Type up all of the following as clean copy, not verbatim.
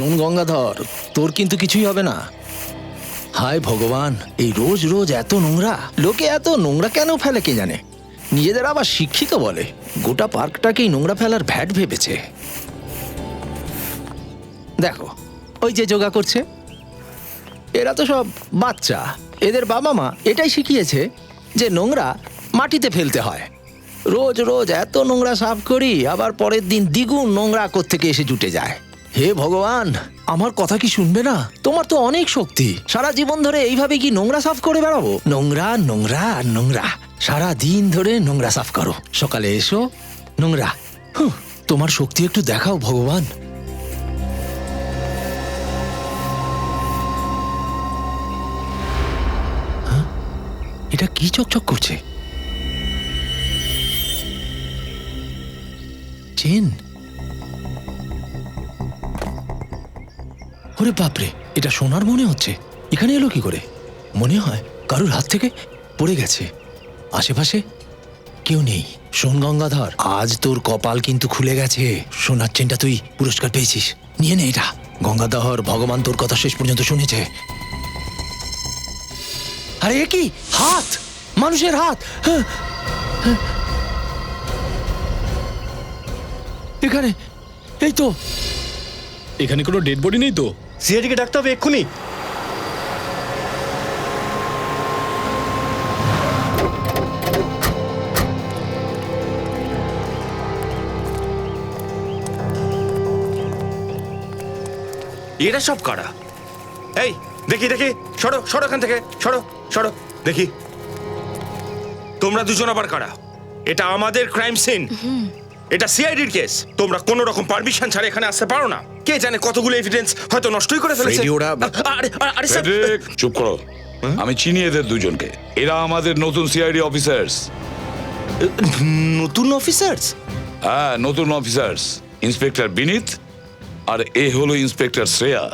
শোন গঙ্গাধর, তোর কিন্তু কিছুই হবে না। হায় ভগবান, এই রোজ রোজ এত নোংরা, লোকে এত নোংরা কেন ফেলে কে জানে। নিজেদের আবার শিক্ষিত বলে, গোটা পার্কটাকেই নোংরা ফেলার ভ্যাট ভেবেছে। দেখো ওই যে যোগা করছে, এরা তো সব বাচ্চা। এদের বাবা মা এটাই শিখিয়েছে যে নোংরা মাটিতে ফেলতে হয়। রোজ রোজ এত নোংরা সাফ করি, আবার পরের দিন দ্বিগুণ নোংরা কোত্থেকে এসে জুটে যায়। হে ভগবান, আমার কথা কি শুনবে না? তোমার তো অনেক শক্তি, সারা জীবন ধরে এইভাবে কি নোংরা সাফ করে বেড়াবো? নোংরা নোংরা আর নোংরা, সারা দিন ধরে নোংরা সাফ করো, সকালে এসো নোংরা। তোমার শক্তি একটু দেখাও ভগবান। এটা কি চকচক করছে? চেন? ওরে বাপরে, এটা সোনার মনে হচ্ছে। এখানে এলো কি করে? মনে হয় কারুর হাত থেকে পড়ে গেছে। আশেপাশে কেউ নেই। শোন গঙ্গাধর, আজ তোর কপাল কিন্তু খুলে গেছে। সোনার চেনটা তুই পুরস্কার পেয়েছিস, নিয়ে নে এটা। গঙ্গাধর, ভগবান তোর কথা শেষ পর্যন্ত শুনেছে। আরে এ কি? হাত, মানুষের হাত। এখানে, এই তো। এখানে কোনো ডেড বডি নেই তো? সিআইডিকে ডাকতে হবে এক্ষুনি। এরা সব কারা? এই দেখি দেখি, সরো সরো এখান থেকে, সরো সরো দেখি। তোমরা দুজন আবার কারা? এটা আমাদের ক্রাইম সিন, এটা সিআইডির কেস। তোমরা কোনো রকম পারমিশন ছাড়া এখানে আসতে পারো না। কে জানে কতগুলো এভিডেন্স হয়তো নষ্টই করে ফেলেছে। আরে স্যার, চুপ করো। আমি চিনি এদের দুজনকে। এরা আমাদের নতুন সিআইডি অফিসার্স। নতুন অফিসার্স? হ্যাঁ, নতুন অফিসার্স। ইন্সপেক্টর বিনীত আর এ হলো ইন্সপেক্টর শ্রেয়া।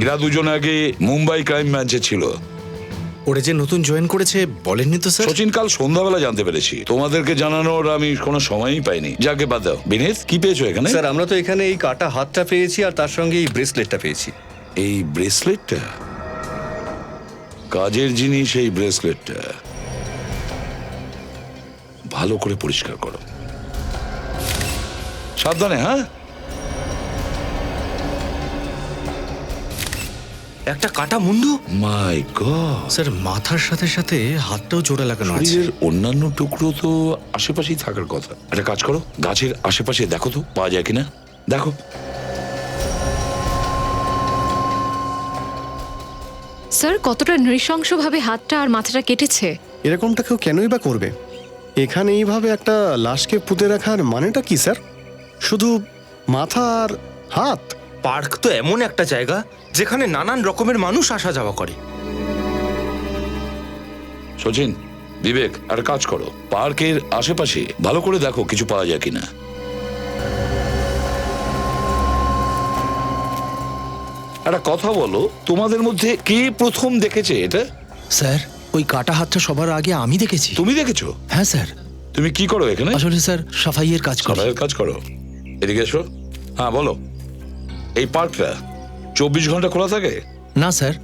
এরা দুজন আগে মুম্বাই ক্রাইম ব্রাঞ্চে ছিল। ওরা যে নতুন জয়েন করেছে বলেননি তো স্যার? সচিন কাল সন্ধ্যাবেলা জানতে পেরেছি, তোমাদেরকে জানানোর আমি কোনো সময়ই পাইনি। যাকে বাদ দাও। বিনীত, কি পেয়েছো এখানে? স্যার আমরা তো এখানে এই কাটা হাতটা পেয়েছি আর তার সঙ্গে এই ব্রেসলেটটা পেয়েছি। এই ব্রেসলেটটা কাজের জিনিস। এই ব্রেসলেটটা ভালো করে পরিষ্কার করো, সাবধানে। হ্যাঁ, একটা কাটা মুন্ডু। মাই গড। স্যার মাথার সাথে সাথে হাতটাও জোড়া লাগানো আছে। শরীরের অন্যান্য টুকরো তো আশেপাশেই থাকার কথা। একটা কাজ করো, গাছের আশেপাশে দেখো তো পাওয়া যায় কিনা। দেখো। স্যার, কতটা নৃশংসভাবে হাতটা আর মাথাটা কেটেছে। এরকমটা কেউ কেনই বা করবে? এখানে এইভাবে একটা লাশকে পুঁতে রাখার মানেটা কি স্যার? শুধু মাথা আর হাত? পার্ক তো এমন একটা জায়গা যেখানে নানান রকমের মানুষ আসা যাওয়া করে। সচিন, বিবেক, আর কাজ করো, পার্কের আশেপাশে ভালো করে দেখো কিছু পাওয়া যায় কিনা। একটা কথা বলো, তোমাদের মধ্যে কে প্রথম দেখেছে এটা? স্যার, ওই কাটা হাতটা সবার আগে আমি দেখেছি। তুমি দেখেছো? হ্যাঁ স্যার। তুমি কি করো এখানে? আসলে স্যার সাফাইয়ের কাজ করি। সবাই কাজ করো। এদিকে এসো। হ্যাঁ বলো। এই পার্কটা 24 ঘন্টা খোলা থাকে? না স্যার,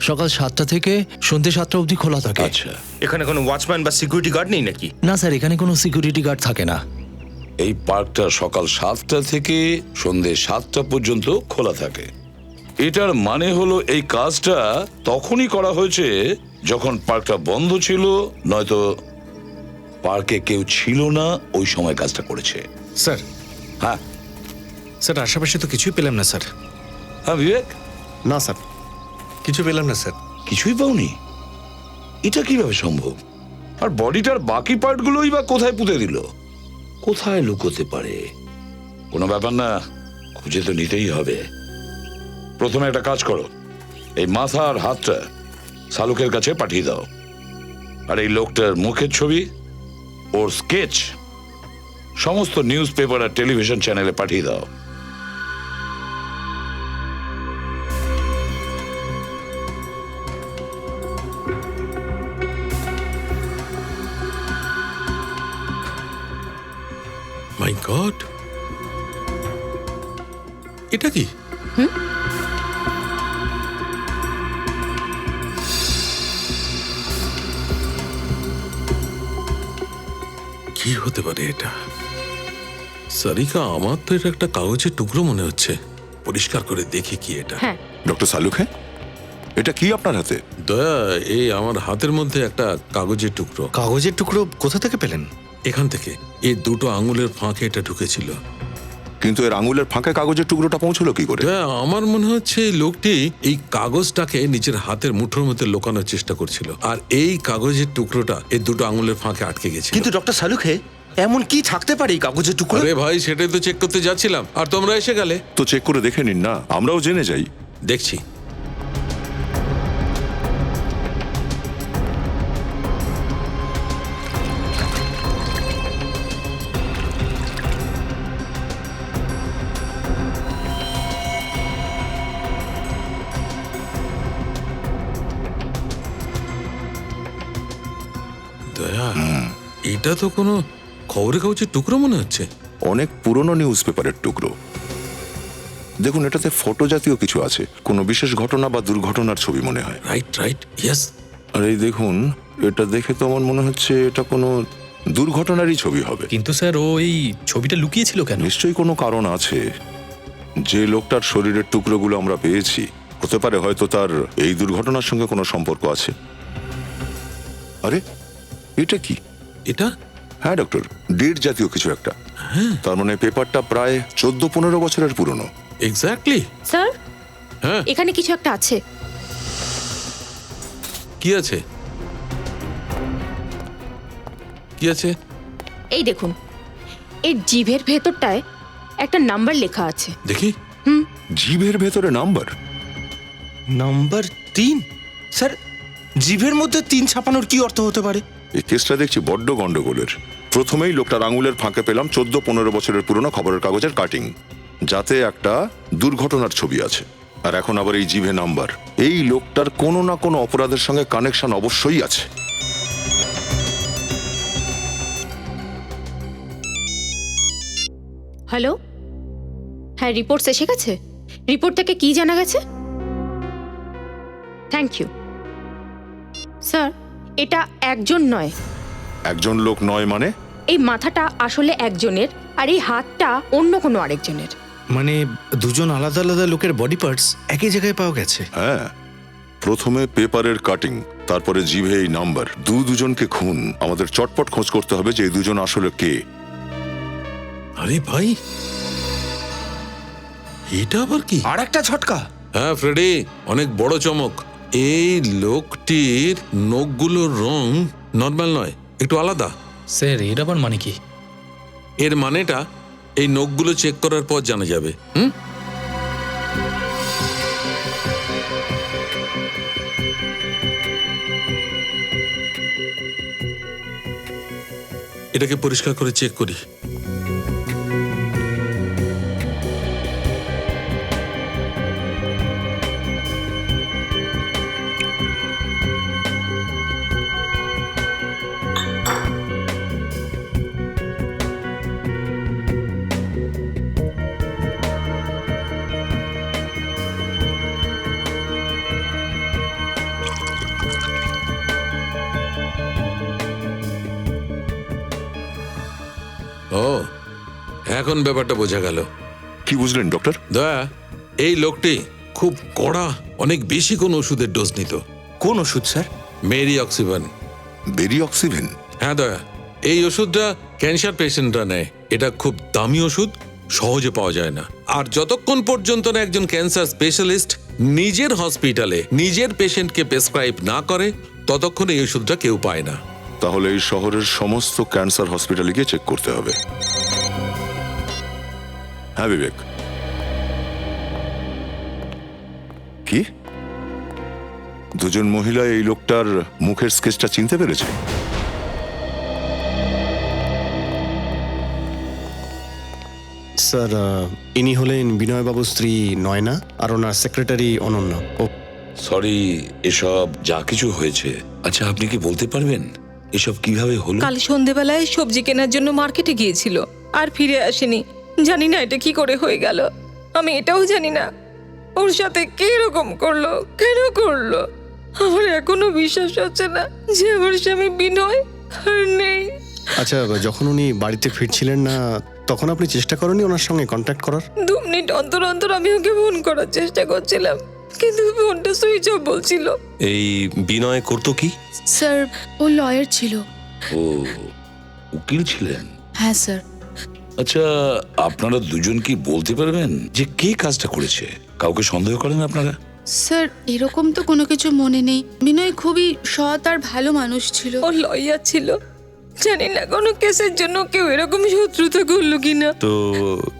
সকাল 7টা থেকে সন্ধ্যে 7টা অবধি খোলা থাকে। আচ্ছা। এখানে কোনো ওয়াচম্যান বা সিকিউরিটি গার্ড নেই নাকি? না স্যার, এখানে কোনো সিকিউরিটি গার্ড থাকে না। এই পার্কটা সকাল 7টা থেকে সন্ধ্যে 7টা পর্যন্ত খোলা থাকে। এটার মানে হলো এই কাজটা তখনই করা হয়েছে যখন পার্কটা বন্ধ ছিল, নয়তো পার্কে কেউ ছিল না ওই সময় কাজটা করেছে। স্যার, হ্যাঁ স্যার আশেপাশে তো কিছুই পেলাম না স্যার। হ্যাঁ বিবেক, না স্যার, কিছু পেলাম না স্যার। কিছুই পাওনি? এটা কিভাবে সম্ভব? আর বডিটার বাকি পার্টগুলোই বা কোথায় পুঁতে দিল? কোথায় লুকোতে পারে? কোনো ব্যাপার না, খুঁজে তো নিতেই হবে। প্রথমে একটা কাজ করো, এই মাথা আর হাতটা শালুকের কাছে পাঠিয়ে দাও। আর এই লোকটার মুখের ছবি, ওর স্কেচ সমস্ত নিউজ পেপার আর টেলিভিশন চ্যানেলে পাঠিয়ে দাও। মাই গড, এটা কি? কি হতে পারে এটা? সারিকা, আমার তো এটা একটা কাগজের টুকরো মনে হচ্ছে। পরিষ্কার করে দেখি কি এটা। হ্যাঁ, ডক্টর সালুখে, এটা কি আপনার হাতে? দয়া, এই আমার হাতের মধ্যে একটা কাগজের টুকরো। কাগজের টুকরো কোথা থেকে পেলেন? এখান থেকে এই দুটো আঙুলের ফাঁকে এটা ঢুকেছিল। কিন্তু এর আঙুলের ফাঁকে কাগজের টুকরোটা পৌঁছলো কি করে? দয়া, আমার মনে হচ্ছে এই লোকটি এই কাগজটাকে নিজের হাতের মুঠোর মধ্যে লুকানোর চেষ্টা করছিল, আর এই কাগজের টুকরোটা এই দুটো আঙুলের ফাঁকে আটকে গেছিল। কিন্তু ডক্টর সালুখে, এমন কি থাকতে পারে এই কাগজের টুকরো? আরে ভাই, সেটাই তো চেক করতে যাচ্ছিলাম, আর তোমরা এসে গেলে। তো চেক করে দেখে নিন না, আমরাও জেনে যাই। দেখছি। দয়া, এটা তো কোনো খবরের কাগজের টুকরো মনে হচ্ছে। অনেক পুরনো নিউজ পেপারের টুকরো। দেখুন, এটাতে ফটো জাতীয় কিছু আছে, কোনো বিশেষ ঘটনা বা দুর্ঘটনার ছবি মনে হয়। Right right, yes. আর এই দেখুন, এটা দেখে তো আমার মনে হচ্ছে এটা কোনো দুর্ঘটনারই ছবি হবে। কিন্তু স্যার, ও এই ছবিটা লুকিয়েছিল কেন? নিশ্চয়ই কোনো কারণ আছে। যে লোকটার শরীরের টুকরোগুলো আমরা পেয়েছি, হতে পারে হয়তো তার এই দুর্ঘটনার সঙ্গে কোনো সম্পর্ক আছে। আরে, এটা কি? এটা? হ্যাঁ ডক্টর, ডেট জাতীয় কিছু একটা। তার মানে পেপারটা প্রায় 14-15 বছরের পুরনো। এক্স্যাক্টলি। স্যার, হ্যাঁ, এখানে কিছু একটা আছে। কি আছে? কি আছে? এই দেখুন, এই জিভের ভেতরটায় একটা নাম্বার লেখা আছে। দেখি। জিভের ভেতরে নাম্বার? নাম্বার 3? স্যার, জিভের মধ্যে 3 ছাপানোর কি অর্থ হতে পারে? এই কেসটা দেখছি বড্ড গন্ডগোলের। প্রথমেই লোকটার আঙুলের ফাঁকে পেলাম 14-15 বছরের পুরনো খবরের কাগজের কাটিং, যাতে একটা দুর্ঘটনার ছবি আছে। আর এখন আবার এই জিভে নাম্বার। এই লোকটার কোনো না কোনো অপরাধের সঙ্গে কানেকশন অবশ্যই আছে। হ্যালো, হ্যাঁ, রিপোর্ট এসে গেছে? রিপোর্ট থেকে কি জানা গেছে? Thank you sir. এটা একজন নয়। একজন লোক নয় মানে? এই মাথাটা আসলে একজনের, আর এই হাতটা অন্য কোনো আরেকজনের। মানে দুজন আলাদা আলাদা লোকের বডি পার্টস একই জায়গায় পাওয়া গেছে? হ্যাঁ, প্রথমে পেপারের কাটিং, তারপরে জিভে এই নাম্বার। দুজনকে খুন। আমাদের চটপট খোঁজ করতে হবে যে এই দুজন আসলে কে। আরে ভাই, এটা আবার কি? আর একটা ঝটকা। হ্যাঁ ফ্রেডি, অনেক বড় চমক। এই লোকটির নখগুলোর রং নর্মাল নয়, একটু আলাদা। স্যার, এর আবার মানে কি? এর মানেটা এই নখগুলো চেক করার পর জানা যাবে। এটাকে পরিষ্কার করে চেক করি। ও, এখন ব্যাপারটা বোঝা গেল। কি বুঝলেন ডক্টর? দয়া, এই লোকটি খুব কড়া, অনেক বেশি কোন ওষুধের ডোজ নিত। কোন ওষুধ স্যার? মেরি অক্সিভেন। বেরি অক্সিভেন? হ্যাঁ দয়া, এই ওষুধটা ক্যান্সার পেশেন্টরা নেয়। এটা খুব দামি ওষুধ, সহজে পাওয়া যায় না। আর যতক্ষণ পর্যন্ত না একজন ক্যান্সার স্পেশালিস্ট নিজের হসপিটালে নিজের পেশেন্টকে প্রেসক্রাইব না করে, ততক্ষণ এই ওষুধটা কেউ পায় না। তাহলে এই শহরের সমস্ত ক্যান্সার হসপিটালে গিয়ে চেক করতে হবে। হ্যাঁ বিবেক, কি দুজন মহিলা এই লোকটার মুখের স্কেচটা চিনতে পেরেছে? স্যার, ইনি হলেন বিনয়বাবুর স্ত্রী নয়না, আর ওনার সেক্রেটারি অনন্যা। ও সরি, এসব যা কিছু হয়েছে। আচ্ছা, আপনি কি বলতে পারবেন এসব কিভাবে হলো? কাল সন্ধেবেলায় সবজি কেনার জন্য মার্কেটে গিয়েছিল, আর ফিরে আসেনি। জানি না এটা কি করে হয়ে গেল। আমি এটাও জানি না ওর সাথে কে এরকম করলো, কেন করলো। আমার এখনো বিশ্বাস হচ্ছে না যে আমার স্বামী বিনয় আর নেই। আচ্ছা, যখন উনি বাড়িতে ফিরছিলেন না তখন আপনি চেষ্টা করেননি ওনার সঙ্গে কন্ট্যাক্ট করার? 2 মিনিট অন্তর অন্তর আমি ওকে ফোন করার চেষ্টা করছিলাম, কিন্তু ফোনটা সুইচ অফ বলছিল। এই বিনয় করতো কি? স্যার ও লয়ার ছিল। ও উকিল ছিলেন? হ্যাঁ স্যার। আচ্ছা, আপনারা দুজন কি বলতে পারবেন যে কে কাজটা করেছে? কাউকে সন্দেহ করেন আপনারা? স্যার এরকম তো কোনো কিছু মনে নেই। বিনয় খুবই সৎ আর ভালো মানুষ ছিল। ও লয়ার ছিল, জানি না কোনো কেসের জন্য কেউ এরকম শত্রুতা করলো কিনা। তো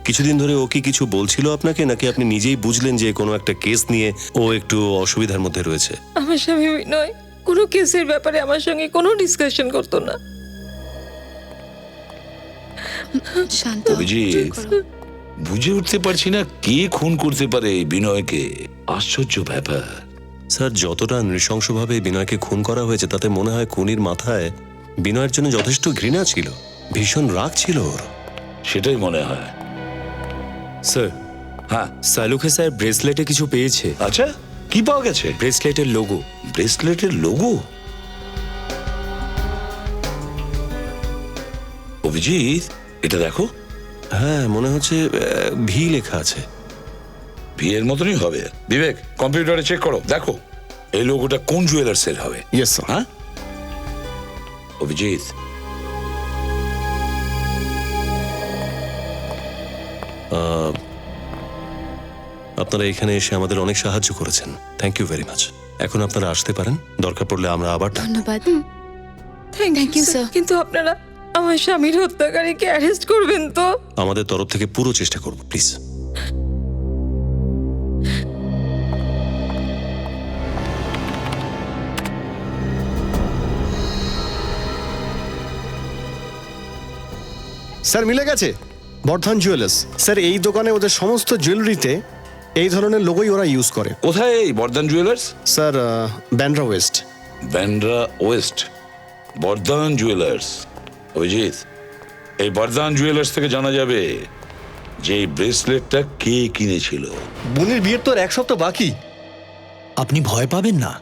কিছুদিন ধরে ও কি কিছু বলছিল আপনাকে, নাকি আপনি নিজেই বুঝলেন যে কোনো একটা কেস নিয়ে ও একটু অসুবিধার মধ্যে রয়েছে? আমার স্বামী বিনয় কোনো কেসের ব্যাপারে আমার সঙ্গে কোনো ডিসকাশন করতো না। শান্ত হও, অভিজিৎ, চুপ করো। বুঝে উঠতে পারছি না কে খুন করতে পারে এই বিনয়কে। আশ্চর্য ব্যাপার। স্যার, যতটা নৃশংসভাবে বিনয়কে খুন করা হয়েছে তাতে মনে হয় খুনির মাথায় বিনয়ের জন্য যথেষ্ট ঘৃণা ছিল, ভীষণ রাগ ছিল ওর। সেটাই মনে হয়। স্যার, হ্যাঁ সালুখে স্যার ব্রেসলেটে কিছু পেয়েছে। আচ্ছা, কি পাওয়া গেছে? ব্রেসলেটের লোগো। ব্রেসলেটের লোগো? অভিজিৎ, এটা দেখো। হ্যাঁ, মনে হচ্ছে ভি লেখা আছে। বিয়ের মতনই হবে। বিবেক, কম্পিউটারে চেক করো, দেখো এই লোগোটা কোন জুয়েলার্সের হবে। Yes sir. হ্যাঁ অভিজিৎ, আপনারা এখানে এসে আমাদের অনেক সাহায্য করেছেন, থ্যাংক ইউ ভেরি মাচ। এখন আপনারা আসতে পারেন, দরকার পড়লে আমরা আবার ধন্যবাদ। থ্যাংক ইউ স্যার, কিন্তু আপনারা আমার স্বামীর হত্যাকারীকে অ্যারেস্ট করবেন তো? আমাদের তরফ থেকে পুরো চেষ্টা করব, প্লিজ। স্যার মিলে গেছে, বর্ধন জুয়েলার্স। স্যার এই দোকানে ওদের সমস্ত জুয়েলারিতে এই ধরনের লোগোই ওরা ইউজ করে। কোথায় এই Bardhan jewellers? Sir Bandra west. Bandra west, Bardhan jewellers. Abhijit, এই বর্ধন জুয়েলার্স থেকে জানা যাবে যে এই ব্রেসলেটটা কে কিনেছিল। বোনের বিয়ের তো আর 1 সপ্তাহ বাকি। আপনি ভয় পাবেন না,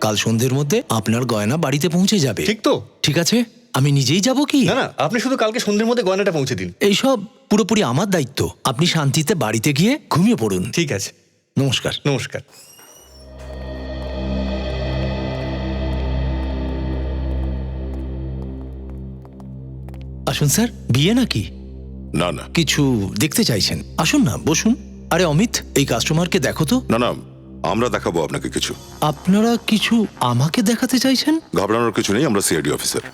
কাল সন্ধ্যের মধ্যে আপনার গয়না বাড়িতে পৌঁছে যাবে। ঠিক তো? ঠিক আছে, আমি নিজেই যাব কি? না না, আপনি শুধু কালকে সন্ধ্যের মধ্যে গয়নাটা পৌঁছে দিন। এইসব পুরোপুরি আমার দায়িত্ব। আপনি শান্তিতে বাড়িতে গিয়ে ঘুমিয়ে পড়ুন। ঠিক আছে, নমস্কার। নমস্কার। আসুন স্যার, বিয়ে নাকি? না না কিছু দেখতে চাইছেন? আসুন না, বসুন। আরে অমিত, এই কাস্টমারকে দেখো তো। না না, আমরা দেখাবো আপনাকে কিছু। আপনারা কিছু আমাকে দেখাতে চাইছেন? ঘাবড়ানোর কিছু নেই, আমরা সিআইডি অফিসার।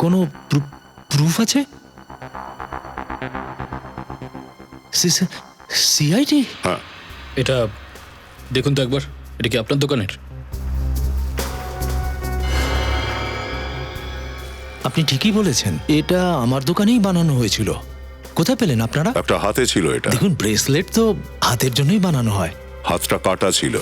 কোনো প্রুফ আছে? সিআইডি? হ্যাঁ। এটা দেখুন তো একবার, এটা কি আপনার দোকানের? আপনি ঠিকই বলেছেন, এটা আমার দোকানেই বানানো হয়েছিল। কোথায় পেলেন আপনারা? একটা হাতে ছিল এটা। দেখুন, ব্রেসলেট তো হাতের জন্যই বানানো হয়। হাতটা কাটা ছিল।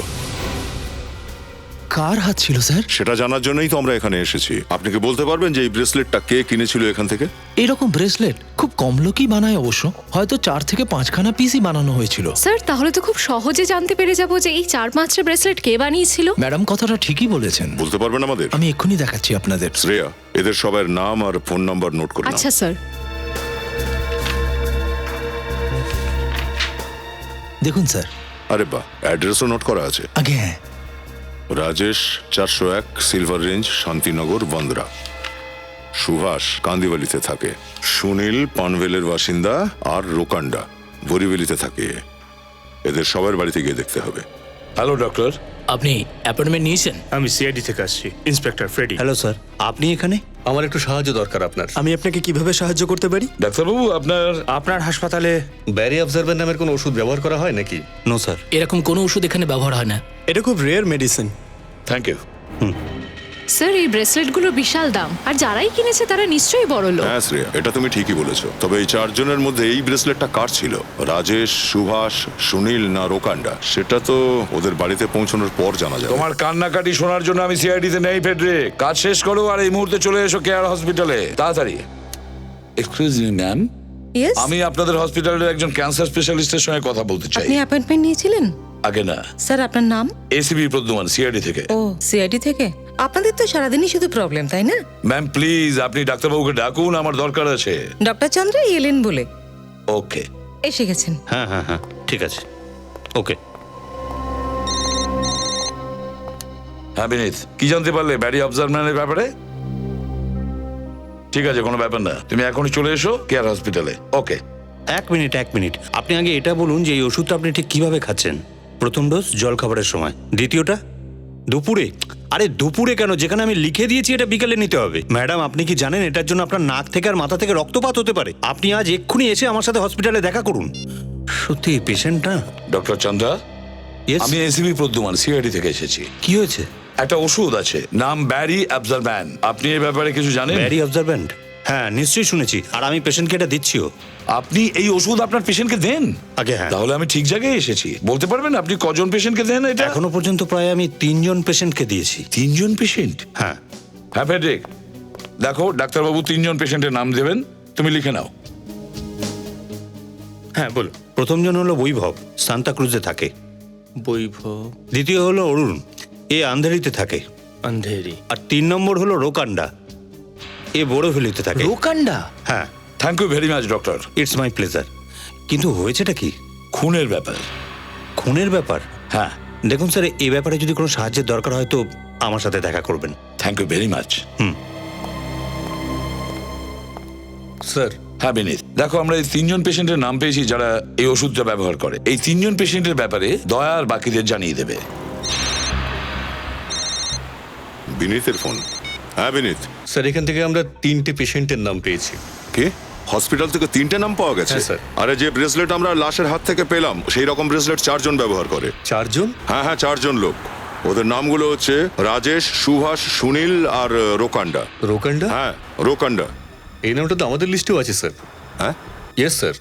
কার হাত ছিল স্যার? সেটা জানার জন্যই তো আমরা এখানে এসেছি। আপনি কি বলতে পারবেন যে এই ব্রেসলেটটা কে কিনেছিল এখান থেকে? এরকম ব্রেসলেট খুব কম লোকই বানায় অবশ্য, হয়তো 4 থেকে 5খানা পিসই বানানো হয়েছিল। স্যার তাহলে তো খুব সহজে জানতে পেরে যাব যে এই 4-5টা ব্রেসলেট কে বানিয়েছিল। ম্যাডাম কথাটা ঠিকই বলেছেন। বলতে পারবেন আমাদের? আমি এক্ষুনি দেখাচ্ছি আপনাদের। শ্রেয়া, এদের সবার নাম আর ফোন নাম্বার নোট করে নাও। আচ্ছা স্যার। দেখুন স্যার। আরে বাহ, অ্যাড্রেসও নোট করা আছে। আগে হ্যাঁ। Rajesh 401 silver range, Shantinagar, Bandra. সুভাষ কান্দিবালিতে থাকে। সুনীল পানভেলের বাসিন্দা, আর রোকান্ডা বরিবেলিতে থাকে। এদের সবার বাড়িতে গিয়ে দেখতে হবে। হ্যালো ডক্টর, আপনি অ্যাপয়েন্টমেন্ট নিয়েছেন? আমি সিআইডি থেকে আসছি, ইন্সপেক্টর ফ্রেডি। হ্যালো স্যার, আপনি এখানে? আমার একটু সাহায্য দরকার আপনার। আমি আপনাকে কিভাবে সাহায্য করতে পারি? ডাক্তারবাবু, আপনার হাসপাতালে ব্যারি অবজারভার নামের কোনো ওষুধ ব্যবহার করা হয় নাকি? নো স্যার, এরকম কোনো ওষুধ এখানে ব্যবহার হয় না। এটা খুব rare medicine. Thank you. Sir এই ব্রেসলেটগুলোর বিশাল দাম, আর যারাই কিনেছে তারা নিশ্চয়ই বড় লোক। হ্যাঁ শ্রেয়া, এটা তুমি ঠিকই বলেছো। তবে এই 4 জনের মধ্যে এই ব্রেসলেটটা কার ছিল? রাজেশ, সুভাষ, সুনীল না রোকান্ডা? সেটা তো ওদের বাড়িতে পৌঁছানোর পর জানা যাবে। তোমার কান্নাকাটি শোনার জন্য আমি সিআইডিতে নেই ফেডরিক। কাজ শেষ করো আর এই মুহূর্তে চলে এসো কেয়ার হসপিটালে, তাড়াতাড়ি। এক্সকিউজ মি ম্যাম, ইয়েস, আমি আপনাদের হসপিটালের একজন ক্যান্সার স্পেশালিস্টের সঙ্গে কথা বলতে চাই। আপনি অ্যাপয়েন্টমেন্ট নিয়েছিলেন? আগে না, স্যার আপনার নাম? এসিবি প্রদ্যুমান, সিআইডি থেকে। ও সিআইডি থেকে? আপনাদের তো সারাদিনই শুধু প্রবলেম, তাই না? ম্যাম প্লিজ আপনি ডাক্তারবাবুকে ডাকুন, আমার দরকার আছে। ডক্টর চন্দ্র এলেন বলে ওকে। এসে গেছেন। হ্যাঁ হ্যাঁ হ্যাঁ, ঠিক আছে, ওকে। হ্যাঁ বিনীত, কি জানতে পারলে ব্যারি অবজারভমেন্টের ব্যাপারে? ঠিক আছে, কোনো ব্যাপার না, তুমি এখনই চলে এসো কেয়ার হসপিটালে। ওকে। এক মিনিট, আপনি আগে এটা বলুন যে এই ওষুধটা আপনি ঠিক কিভাবে খাচ্ছেন। প্রথম ডোজ জল খাবারের সময়, দ্বিতীয়টা দুপুরে। আরে দুপুরে কেন, যেখানে আমি লিখে দিয়েছি এটা বিকেলে নিতে হবে। ম্যাডাম আপনি কি জানেন এটার জন্য আপনার নাক থেকে আর মাথা থেকে রক্তপাত হতে পারে? আপনি আজ এক্ষুনি এসে আমার সাথে হসপিটালে দেখা করুন। সত্যি পেশেন্ট না? ডক্টর চন্দ্রা, আমি এসিবি প্রদ্যুমান, সিআইডি থেকে এসেছি। কি হয়েছে? একটা ওষুধ আছে, নাম ব্যারি অবজারভ্যান্ট। আপনি এই ব্যাপারে কিছু জানেন? ব্যারি অবজারভ্যান্ট? হ্যাঁ নিশ্চয়ই শুনেছি, আর আমি পেশেন্টকে এটা দিচ্ছিও। আপনি এই ওষুধ আপনার পেশেন্টকে দেন? আগে হ্যাঁ। তাহলে আমি ঠিক জায়গায় এসেছি। বলতে পারবেন আপনি কজন পেশেন্টকে দেন এটা? এখনো পর্যন্ত প্রায় আমি 3 জন পেশেন্টকে দিয়েছি। 3 জন পেশেন্ট? হ্যাঁ। হ্যাঁ ফেডরিক, দেখো ডাক্তারবাবু 3 জন পেশেন্টের নাম দেবেন, তুমি লিখে নাও। হ্যাঁ বলো। প্রথম জন হলো বৈভব, সান্তাক্রুজে থাকে। বৈভব দ্বিতীয় হলো অরুণ, এ আন্ধেরিতে থাকে। আন্ধেরি। আর 3 নম্বর হলো রোকান্ডা, এ বোরোভ্যালিতে থাকে। রোকান্ডা? হ্যাঁ। Thank you very much doctor. It's my pleasure. কিন্তু হয়েছেটা কি? খুনের ব্যাপার। খুনের ব্যাপার? হ্যাঁ। দেখুন স্যার, এই ব্যাপারে যদি কোনো সাহায্যের দরকার হয় তো আমার সাথে দেখা করবেন। Thank you very much. Sir. হ্যাঁ বিনীত, দেখো আমরা এই 3 জন পেশেন্টের নাম পেয়েছি যারা এই ওষুধটা ব্যবহার করে। এই 3 জন পেশেন্টের ব্যাপারে দয়া আর বাকিদের জানিয়ে দেবে। বিনীতের ফোন। হ্যাঁ বিনীত। স্যার এখান থেকে আমরা 3টে পেশেন্টের নাম পেয়েছি। কে? হসপিটাল থেকে 3টে নাম পাওয়া গেছে? হ্যাঁ, স্যার। আরে যে ব্রেসলেট আমরা লাশের হাত থেকে পেলাম সেই রকম ব্রেসলেট 4 জন ব্যবহার করে। 4 জন? হ্যাঁ হ্যাঁ, 4 জন লোক। ওদের নামগুলো হচ্ছে রাজেশ, সুভাষ, সুনীল আর রোকান্ডা। রোকান্ডা? হ্যাঁ রোকান্ডা। এই নামটা তো আমাদের লিস্টেও আছে স্যার। হ্যাঁ ইয়েস স্যার।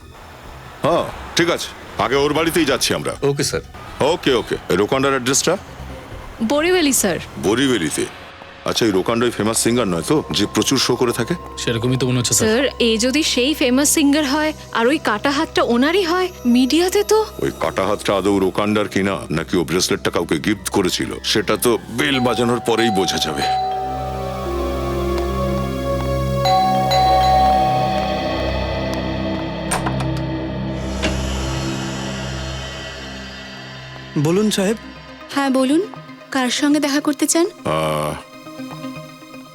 হ্যাঁ ঠিক আছে, আগে ওর বাড়িতেই যাচ্ছি আমরা। Okay sir. ওকে ওকে। রোকান্ডার অ্যাড্রেসটা? বরিবেলি স্যার। বরিবেলিতে? আচ্ছা, এই রোকান্ডাই ফেমাস সিঙ্গার নয় তো, যে প্রচুর শো করে থাকে? সেরকমই তো মনে হচ্ছে স্যার এ যদি সেই ফেমাস সিঙ্গার হয় আর ওই কাটা হাতটা ওনারই হয়, মিডিয়াতে তো। ওই কাটা হাতটা আদৌ রোকান্ডার কিনা নাকি ও ব্রেসলেটটা কাউকে গিফট করেছিল সেটা তো বেল বাজানোর পরেই বোঝা যাবে। বলুন সাহেব। হ্যাঁ বলুন, কার সঙ্গে দেখা করতে চান?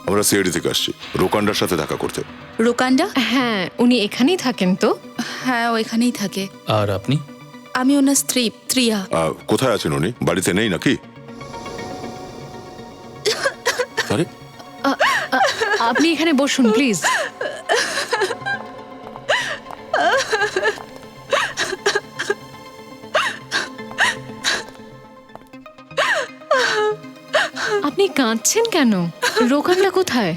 আমরা সিআইডি থেকে আসছি রোকান্ডার সাথে দেখা করতে। রোকান্ডা? হ্যাঁ উনি এখানেই থাকেন তো। হ্যাঁ ওইখানেই থাকে। আর আপনি? আমি ওনার স্ত্রী প্রিয়া। কোথায় আছেন উনি? বাড়িতে নেই নাকি? আরে আপনি এখানে বসুন প্লিজ। আপনি কাঁদছেন কেন? রোকান্ডা কোথায়?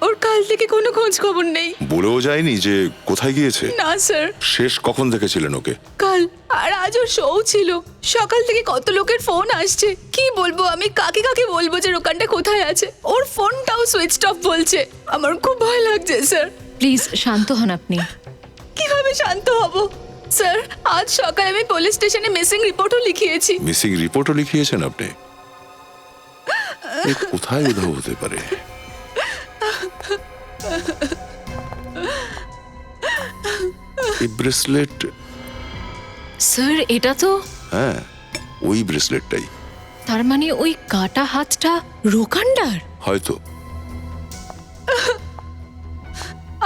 ওর কাল থেকে কোনো খোঁজ খবর নেই। বলেও যায়নি যে কোথায় গিয়েছে? না স্যার। শেষ কখন দেখেছিলেন ওকে? কাল। আর আজ ওর শো ছিল। সকাল থেকে কত লোকের ফোন আসছে, কি বলবো আমি, কাকে কাকে বলবো যে রোকান্ডা কোথায় আছে? ওর ফোনটাও সুইচ অফ বলছে। আমার খুব ভয় লাগছে স্যার। প্লিজ শান্ত হন আপনি। কিভাবে শান্ত হব স্যার? আজ সকালে আমি পুলিশ স্টেশনে মিসিং রিপোর্টও লিখিয়েছি। মিসিং রিপোর্টও লিখিয়েছেন আপনি? কোথায় উধাও হতে পারে? এই ব্রেসলেট। স্যার এটা তো। হ্যাঁ ওই ব্রেসলেটটাই। তার মানে ওই কাটা হাতটা রোকান্ডার? হয়তো।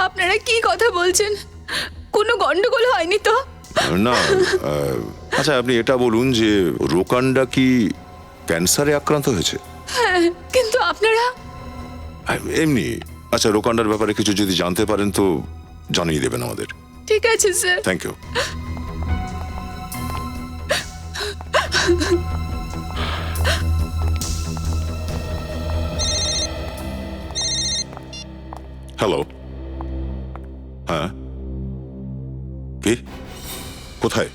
আপনারা কি কথা বলছেন? কোনো গন্ডগোল হয়নি তো? না। আচ্ছা আপনি এটা বলুন যে রোকান্ডা কি ক্যান্সারে আক্রান্ত হয়েছে? হ্যাঁ, কিন্তু আপনারা? এমনি। আচ্ছা রোকান্ডার ব্যাপারে কিছু যদি জানতে পারেন তো জানিয়ে দেবেন আমাদের। ঠিক আছে স্যার। Thank you. হ্যালো। হ্যাঁ কি? কোথায়?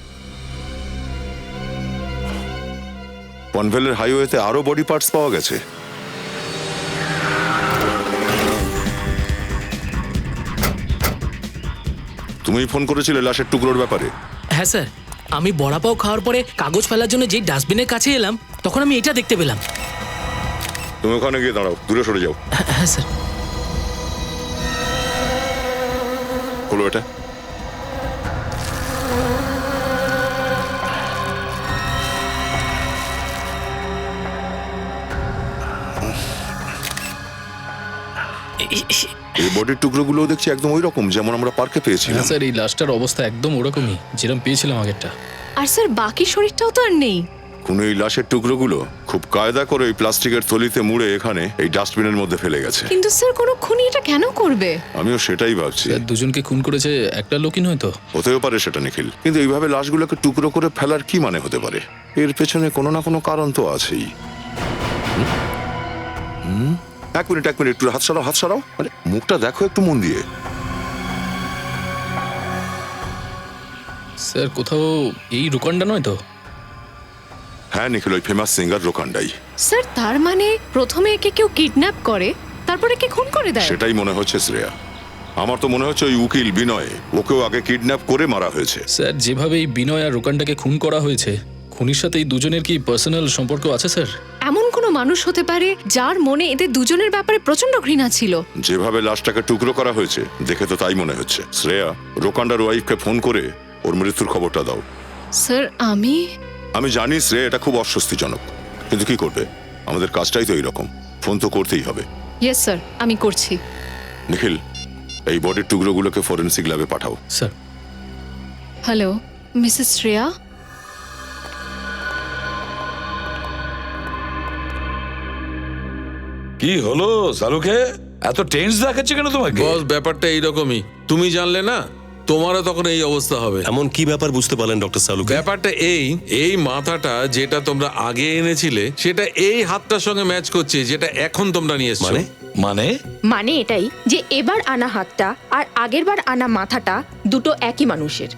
পনভেলের হাইওয়েতে আরো বডি পার্টস পাওয়া গেছে? তুমি ফোন করেছিলে লাশের টুকরোর ব্যাপারে? হ্যাঁ স্যার, আমি বড়াপাও খাওয়ার পরে কাগজ ফেলার জন্য যেই ডাস্টবিনের কাছে এলাম তখন আমি এটা দেখতে পেলাম। তুমি ওখানে গিয়ে দাঁড়াও, দূরে সরে যাও। হ্যাঁ স্যার। খোলো এটা। এই বডির টুকরোগুলো দেখছি একদম ওই রকম যেমন আমরা পার্কে পেয়েছিলাম। হ্যাঁ স্যার, এই লাশটার অবস্থা একদম ওরকমই যেরকম পেয়েছিলাম আগেরটা। আর স্যার বাকি শরীরটাও তো আর নেই। কোন এই লাশের টুকরোগুলো খুব কায়দা করে এই প্লাস্টিকের থলিতে মুড়ে এখানে এই ডাস্টবিনের মধ্যে ফেলে গেছে। কিন্তু স্যার কোনো খুনি এটা কেন করবে? আমিও সেটাই ভাবছি। স্যার, দুজনকে খুন করেছে একটা লোকই নয় তো? হতেও পারে সেটা নিখিল, কিন্তু এইভাবে লাশগুলোকে টুকরো করে ফেলার কি মানে হতে পারে? এর পেছনে কোনো না কোনো কারণ তো আছেই। এক মিনিট একটু হাত সরাও। মানে মুখটা দেখো একটু মন দিয়ে। স্যার, কোথাও এই রুকান্ডা নয় তো? হ্যাঁ নিখিল, ওই ফেমাস সিঙ্গার রোকান্ডাই। স্যার তার মানে প্রথমে একে কেউ কিডন্যাপ করে, তারপরে একে খুন করে দেয়? সেটাই মনে হচ্ছে শ্রেয়া। আমার তো মনে হচ্ছে ওই উকিল বিনয় ওকেও আগে কিডন্যাপ করে মারা হয়েছে। স্যার, যেভাবে এই বিনয় আর রুকান্ডাকে খুন করা হয়েছে, খুনির সাথে এই দুজনের কি পার্সোনাল সম্পর্ক আছে স্যার? এমন কোনো মানুষ হতে পারে যার মনে এদের দুজনের ব্যাপারে প্রচন্ড ঘৃণা ছিল। যেভাবে লাশটাকে টুকরো করা হয়েছে দেখে তো তাই মনে হচ্ছে। শ্রেয়া, রোকান্ডার ওয়াইফকে ফোন করে ওর মৃত্যুর খবরটা দাও। স্যার আমি জানি শ্রেয়া, এটা খুব অস্বস্তিজনক, কিন্তু কি করবে, আমাদের কাজটাই তো এইরকম, ফোন তো করতেই হবে। ইয়েস স্যার, আমি করছি। নিখিল, এই বডির টুকরোগুলোকে ফরেনসিক ল্যাবে পাঠাও। স্যার। Hello Mrs Shreya. কি হলো সালুকে, এত টেন্স দেখাচ্ছে কেন তোমাকে? বস, ব্যাপারটা এইরকমই। তুমি জানলে না, তোমারও তখন এই অবস্থা হবে। এমন কি ব্যাপার বুঝতে পারলেন ডক্টর সালুকে? ব্যাপারটা এই মাথাটা যেটা তোমরা আগে এনেছিলে সেটা এই হাতটার সঙ্গে ম্যাচ করছে যেটা এখন তোমরা নিয়ে এসছো। মানে মানে এটাই যে এবার আনা হাতটা আর আগেরবার আনা মাথাটা দুটো একই মানুষের,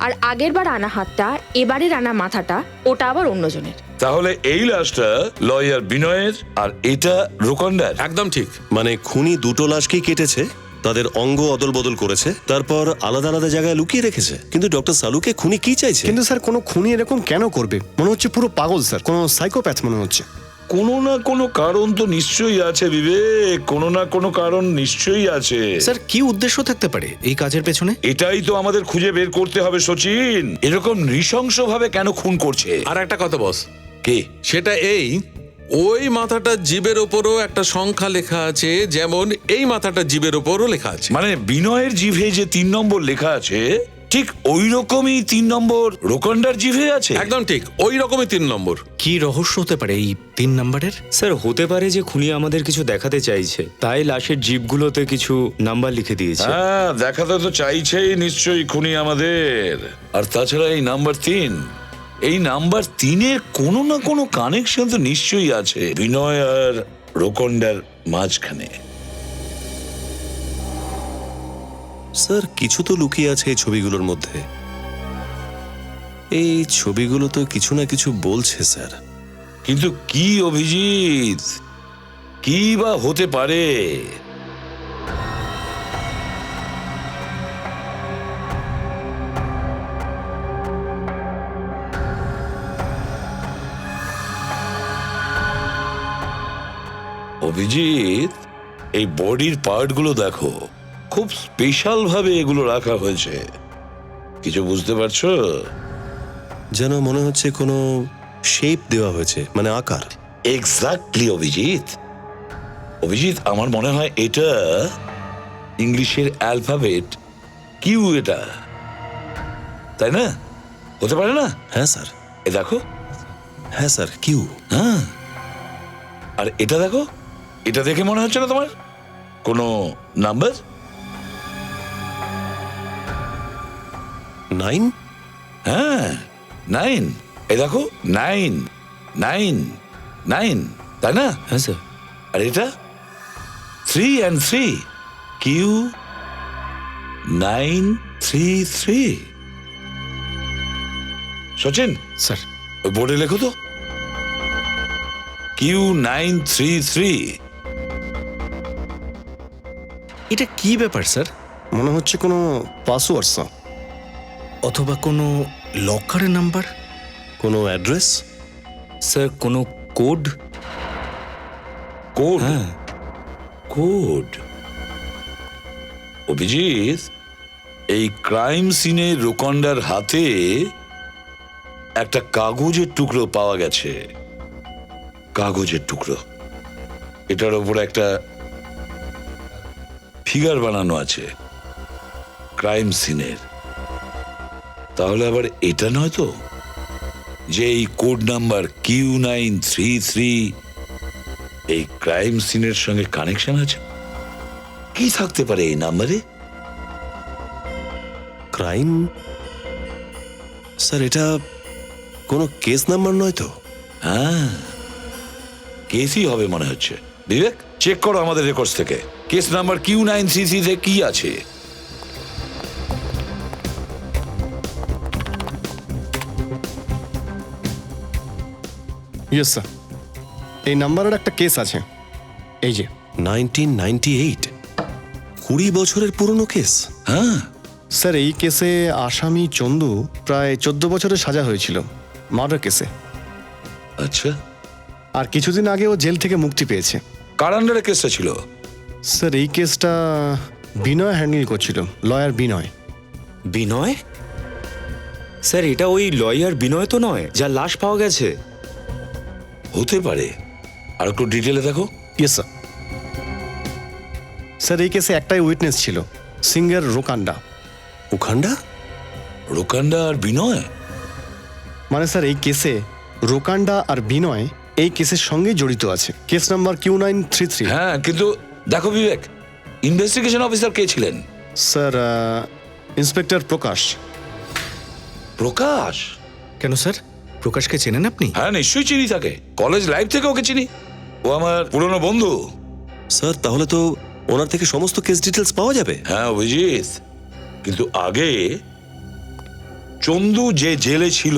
আর আগেরবার আনা হাতটা এবারের আনা মাথাটা ওটা আবার অন্যজনের। তাহলে এই লাশটা লয়ার বিনয়ের আর এটা রোকন্ডার? একদম ঠিক। মানে খুনি দুটো লাশকেই কেটেছে, তাদের অঙ্গ অদল বদল করেছে, তারপর আলাদা আলাদা জায়গায় লুকিয়ে রেখেছে। কিন্তু ডক্টর সালুকে খুনি কি চাইছে? কিন্তু স্যার কোনো খুনি এরকম কেন করবে? মনে হচ্ছে পুরো পাগল স্যার, কোনো সাইকোপ্যাথ মনে হচ্ছে। কোনো না কোনো কারণ তো নিশ্চয়ই আছে বিবেক, কোনো না কোনো কারণ নিশ্চয়ই আছে। স্যার, কি উদ্দেশ্য থাকতে পারে এই কাজের পেছনে? এটাই তো আমাদের খুঁজে বের করতে হবে সচিন। এরকম নৃশংসভাবে কেন খুন করছে? আর একটা কথা বস, কি সেটা ওই মাথাটার জিবের ওপরও একটা সংখ্যা লেখা আছে, যেমন এই মাথাটার জিবের ওপরও লেখা আছে। মানে বিনয়ের জিভে যে 3 নম্বর লেখা আছে ঠিক ওই রকমই 3 নম্বর রোকন্ডার জিভে আছে। একদম ঠিক, ওই রকমই 3 নম্বর। কি রহস্য হতে পারে এই 3 নম্বরের? স্যার, হতে পারে যে খুনি আমাদের কিছু দেখাতে চাইছে, তাই লাশের জিপগুলোতে কিছু নাম্বার লিখে দিয়েছে। হ্যাঁ, দেখাতে তো চাইছেই নিশ্চয়ই খুনি আমাদের। আর তাছাড়া এই নাম্বার 3, এই নাম্বার 3-এর কোনো না কোনো কানেকশন তো নিশ্চয়ই আছে বিনয় আর রোকন্ডার মাঝখানে। স্যার, কিছু তো লুকিয়ে আছে এই ছবিগুলোর মধ্যে। এই ছবিগুলো তো কিছু না কিছু বলছে স্যার। কিন্তু কি অভিজিৎ, কি বা হতে পারে? অভিজিৎ, এই বডির পার্টগুলো দেখো, খুব স্পেশাল ভাবে এগুলো রাখা হয়েছে। কিছু বুঝতে পারছো? যেন মনে হচ্ছে কোনো শেপ দেওয়া হয়েছে, মানে আকার। এক্স্যাক্টলি অভিজিৎ। অভিজিৎ, আমার মনে হয় এটা ইংলিশের অ্যালফাবেট কিউ, এটা তাই না? হতে পারে না? হ্যাঁ স্যার। এ দেখো। হ্যাঁ স্যার, কিউ। হ্যাঁ, আর এটা দেখো, এটা দেখে মনে হচ্ছে না তোমার কোনো নাম্বার? 9? হ্যাঁ, 9। এই দেখো, 9 9 9, তাই না? হ্যাঁ স্যার। আর এটা 3 and 3, কিউ 933। সচিন স্যার, ওই বোর্ডে লেখো তো কিউ 933। এটা কি ব্যাপার স্যার? মনে হচ্ছে কোনো পাসওয়ার্ড স্যার, অথবা কোনো লকারের নাম্বার, কোনো অ্যাড্রেস। স্যার, কোনো কোড? কোড হ্যাঁ কোড অভিজিৎ, এই ক্রাইম সিনে রোকন্ডার হাতে একটা কাগজের টুকরো পাওয়া গেছে। কাগজের টুকরো, এটার উপর একটা ফিগার বানানো আছে ক্রাইম সিনের। তাহলে আবার এটা নয় তো যে এই কোড নাম্বার Q933 এই ক্রাইম সিনের সঙ্গে কানেকশন আছে? কি থাকতে পারে এই নাম্বারে? ক্রাইম? স্যার এটা কোনো কেস নাম্বার নয় তো? হ্যাঁ, কেসই হবে মনে হচ্ছে। বিবেক, চেক করো আমাদের রেকর্ডস থেকে কেস নাম্বার Q933 তে কি আছে। ইয়েস স্যার, এই নাম্বারের একটা কেস আছে, এই যে 1998, 20 বছরের পুরনো কেস। হ্যাঁ স্যার, এই কেসে আসামি চন্দু প্রায় 14 বছরের সাজা হয়েছিল মার্ডার কেসে। আচ্ছা, আর কিছুদিন আগে ও জেল থেকে মুক্তি পেয়েছে। কার আন্ডারে কেসটা ছিল? স্যার এই কেসটা বিনয় হ্যান্ডেল করছিল, লয়ার বিনয়। বিনয়? স্যার এটা ওই লয়ার বিনয় তো নয় যার লাশ পাওয়া গেছে? হতে পারে, আর একটু ডিটেলে দেখো। Yes sir. স্যার এই কেসে একটাই উইটনেস ছিল, সিঙ্গার রোকান্ডা। ওখানটা? রোকান্ডা আর বিনয়? মানে স্যার এই কেসে রোকান্ডা আর বিনয় এই কেসের সঙ্গে জড়িত আছে। Case number Q933। হ্যাঁ, কিন্তু দেখো বিবেক, ইনভেস্টিগেশন অফিসার কে ছিলেন? স্যার ইন্সপেক্টর প্রকাশ। প্রকাশ? কেন স্যার, প্রকাশকে চেনেন আপনি? হ্যাঁ নিশ্চয়ই চিনি তাকে, কলেজ লাইফ থেকে ওকে চিনি, ও আমার পুরনো বন্ধু। স্যার তাহলে তো ওনার থেকে সমস্ত কেস ডিটেলস পাওয়া যাবে। হ্যাঁ অভিজিৎ, কিন্তু আগে চন্দু যে জেলে ছিল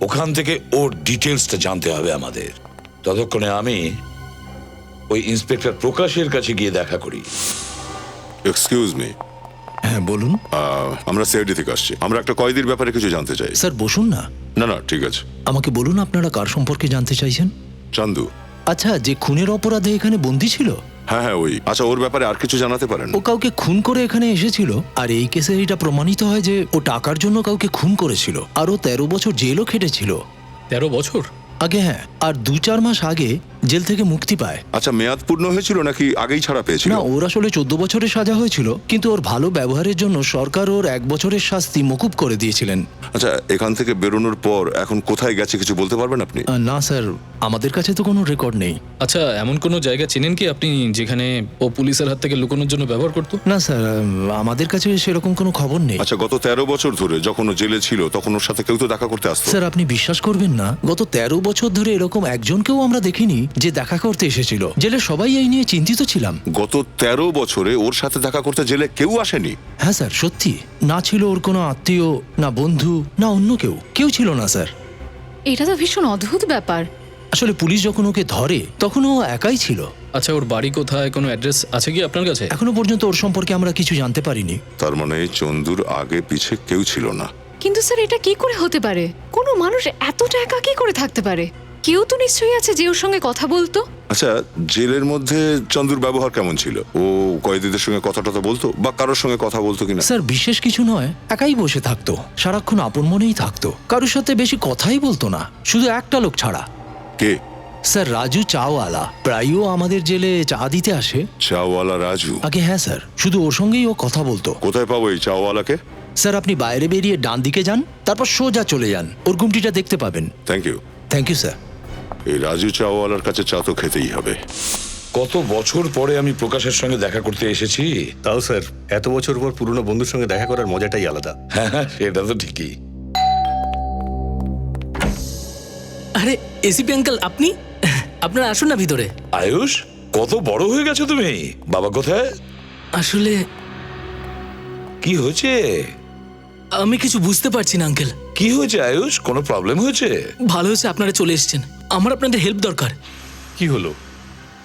ওখান থেকে ওর ডিটেলসটা জানতে হবে আমাদের। ততক্ষণে আমি ওই ইন্সপেক্টর প্রকাশের কাছে গিয়ে দেখা করি। Excuse me. হ্যাঁ বলুন। আমরা সিআইডি থেকে আসছি, আমরা একটা কয়েদির ব্যাপারে কিছু জানতে চাই। স্যার বসুন না। না না ঠিক আছে। আমাকে বলুন আপনারা কার সম্পর্কে জানতে চাইছেন? চান্দু। আচ্ছা, যে খুনের অপরাধে এখানে বন্দী ছিল? হ্যাঁ হ্যাঁ ওই। আচ্ছা, ওর ব্যাপারে আর কিছু জানাতে পারেন? ও কাউকে খুন করে এখানে এসেছিল, আর এই কেসে এটা প্রমাণিত হয় যে ও টাকার জন্য কাউকে খুন করেছিল, আর ও 13 বছর জেলও খেটেছিল। 13 বছর আগে? হ্যাঁ, আর 2-4 মাস আগে জেল থেকে মুক্তি পায়। আচ্ছা, মেয়াদ পূর্ণ হয়েছিল নাকি আগেই ছাড়া পেয়েছিল? না, ওর আসলে 14 বছরের সাজা হয়েছিল, কিন্তু ওর ভালো ব্যবহারের জন্য সরকার ওর 1 বছরের শাস্তি মকুব করে দিয়েছিলেন। আচ্ছা, এখান থেকে বেরোনোর পর এখন কোথায় গেছে কিছু বলতে পারবেন আপনি? না স্যার, আমাদের কাছে তো কোনো রেকর্ড নেই। আচ্ছা, এমন কোনো জায়গা চেনেন কি আপনি যেখানে ও পুলিশের হাত থেকে লুকানোর জন্য ব্যবহার করতো? না স্যার, আমাদের কাছে সেরকম কোনো খবর নেই। আচ্ছা, গত 13 বছর ধরে যখন ও জেলে ছিল তখন ওর সাথে কেউ তো দেখা করতে আসতো? স্যার আপনি বিশ্বাস করবেন না, গত 13 বছর ধরে এরকম একজনকেও আমরা দেখিনি যে দেখা করতে এসেছিল। জেলে সবাই এই নিয়ে চিন্তিত ছিলাম। গত 13 বছরে ওর সাথে দেখা করতে জেলে কেউ আসেনি? হ্যাঁ স্যার, সত্যি। না ছিল ওর কোনো আত্মীয়, না বন্ধু, না অন্য কেউ ছিল না স্যার। এটা তো ভীষণ অদ্ভুত ব্যাপার। আসলে পুলিশ যখন ওকে ধরে তখন ও একাই ছিল। আচ্ছা, ওর বাড়ি কোথায়, কোনো অ্যাড্রেস আছে কি আপনার কাছে? এখনো পর্যন্ত ওর সম্পর্কে আমরা কিছু জানতে পারিনি। তার মানে চন্দুর আগে পিছে কেউ ছিল না। কিন্তু স্যার এটা কি করে হতে পারে? কোনো মানুষ এতটা একা কি করে থাকতে পারে? কেউ তো নিশ্চয়ই আছে যে ওর সঙ্গে কথা বলতো। আচ্ছা, জেলের মধ্যে চন্দুর ব্যবহার কেমন ছিল? ও কয়েদিদের সঙ্গে কথা টথা বলতো বা কারোর সঙ্গে কথা বলতো কিনা? স্যার বিশেষ কিছু নয়, একাই বসে থাকতো, সারাক্ষণ আপন মনেই থাকতো, কারোর সাথে বেশি কথাই বলতো না, শুধু একটা লোক ছাড়া। কে? স্যার রাজু চাওয়ালা, প্রায়ও আমাদের জেলে চা দিতে আসে। চাওয়ালা রাজু? আগে হ্যাঁ স্যার, শুধু ওর সঙ্গেই ও কথা বলতো। কোথায় পাবো এই চাওয়ালাকে? স্যার আপনি বাইরে বেরিয়ে ডান দিকে যান, তারপর সোজা চলে যান, ওর গুমটিটা দেখতে পাবেন। Thank you. Thank you sir. এই রাজু চাওয়ালার কাছে চা তো খেতেই হবে। কত বছর পরে আমি প্রকাশের সঙ্গে দেখা করতে এসেছি। তাও স্যার এত বছর পর পুরনো বন্ধুর সঙ্গে দেখা করার মজাটাই আলাদা। হ্যাঁ, সেটা তো ঠিকই। আরে এসিপি আঙ্কেল, আপনি? আপনারা আসুন না ভিতরে। আয়ুষ, কত বড় হয়ে গেছো তুমি। বাবা কোথায়? আসলে কি হয়েছে? আমি কিছু বুঝতে পারছি না আঙ্কেল। কি হয়েছে আয়ুষ? কোনো প্রবলেম হয়েছে? ভালো হয়েছে আপনারা চলে এসেছেন, আমার আপনাদের হেল্প দরকার। কি হলো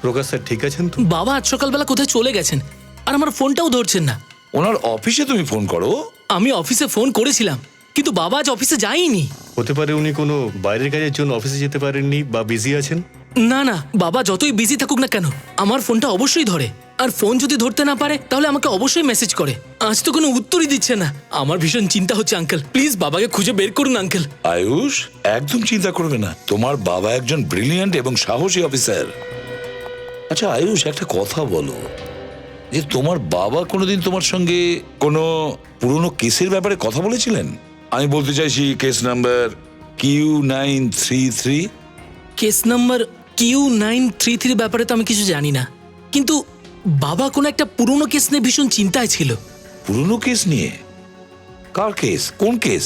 প্রকাশ স্যার, ঠিক আছেন তো? বাবা আজ সকালবেলা কোথায় চলে গেছেন, আর আমার ফোনটাও ধরছেন না। ওনার অফিসে তুমি ফোন করো? আমি অফিসে ফোন করেছিলাম, কিন্তু বাবা আজ অফিসে যায়নি। হতে পারে উনি কোনো বাইরের কাজের জন্য অফিসে যেতে পারেননি বা বিজি আছেন। না না, বাবা যতই বিজি থাকুক না কেন আমার ফোনটা অবশ্যই ধরে। আর ফোন যদি ধরতে না পারে তাহলে আমাকে অবশ্যই মেসেজ করে। আজ তো কোনো উত্তরই দিচ্ছে না। আমার ভীষণ চিন্তা হচ্ছে আঙ্কেল, প্লিজ বাবাকে খুঁজে বের করুন আঙ্কেল। আয়ুষ, একদম চিন্তা করবে না, তোমার বাবা একজন ব্রিলিয়ান্ট এবং সাহসী অফিসার। আচ্ছা আয়ুষ, একটা কথা বলো, যে তোমার বাবা কোনোদিন তোমার সঙ্গে কোনো পুরনো কেসের ব্যাপারে কথা বলেছিলেন? আমি বলতে চাইছি case number Q933। Case number Q933 ব্যাপারে তো আমি কিছু জানি না, কিন্তু বাবা কোনো একটা পুরনো কেস নিয়ে ভীষণ চিন্তায় ছিল। পুরনো কেস নিয়ে? কার কেস? কোন কেস?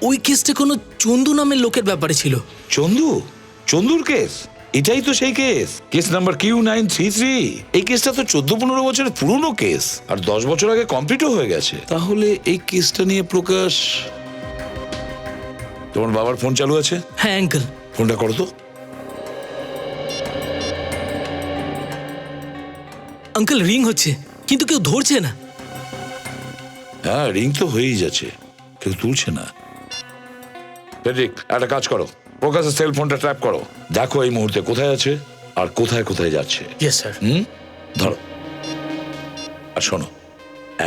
ওই কেসটা কোনো চন্দু নামের লোকের ব্যাপারে ছিল। চন্দু? চন্দুর কেস? এটাই তো সেই কেস, কেস নাম্বার Q933। এই কেসটা তো 14-15 বছরের পুরনো কেস, আর 10 বছর আগে কমপ্লিটও হয়ে গেছে। তাহলে এই কেসটা নিয়ে প্রকাশ। তোমার বাবার ফোন চালু আছে? হ্যাঁ আঙ্কেল। ফোনটা করো তো। আঙ্কেল রিং হচ্ছে, কিন্তু কেউ ধরছে না। হ্যাঁ, রিং তো হয়েই যাচ্ছে, কেউ তুলছে না। ফেডরিক, একটা কাজ করো, প্রকাশের সেল ফোনটা ট্র্যাপ করো, দেখো এই মুহূর্তে কোথায় আছে আর কোথায় কোথায় যাচ্ছে। Yes sir. ধরো। আর শোনো,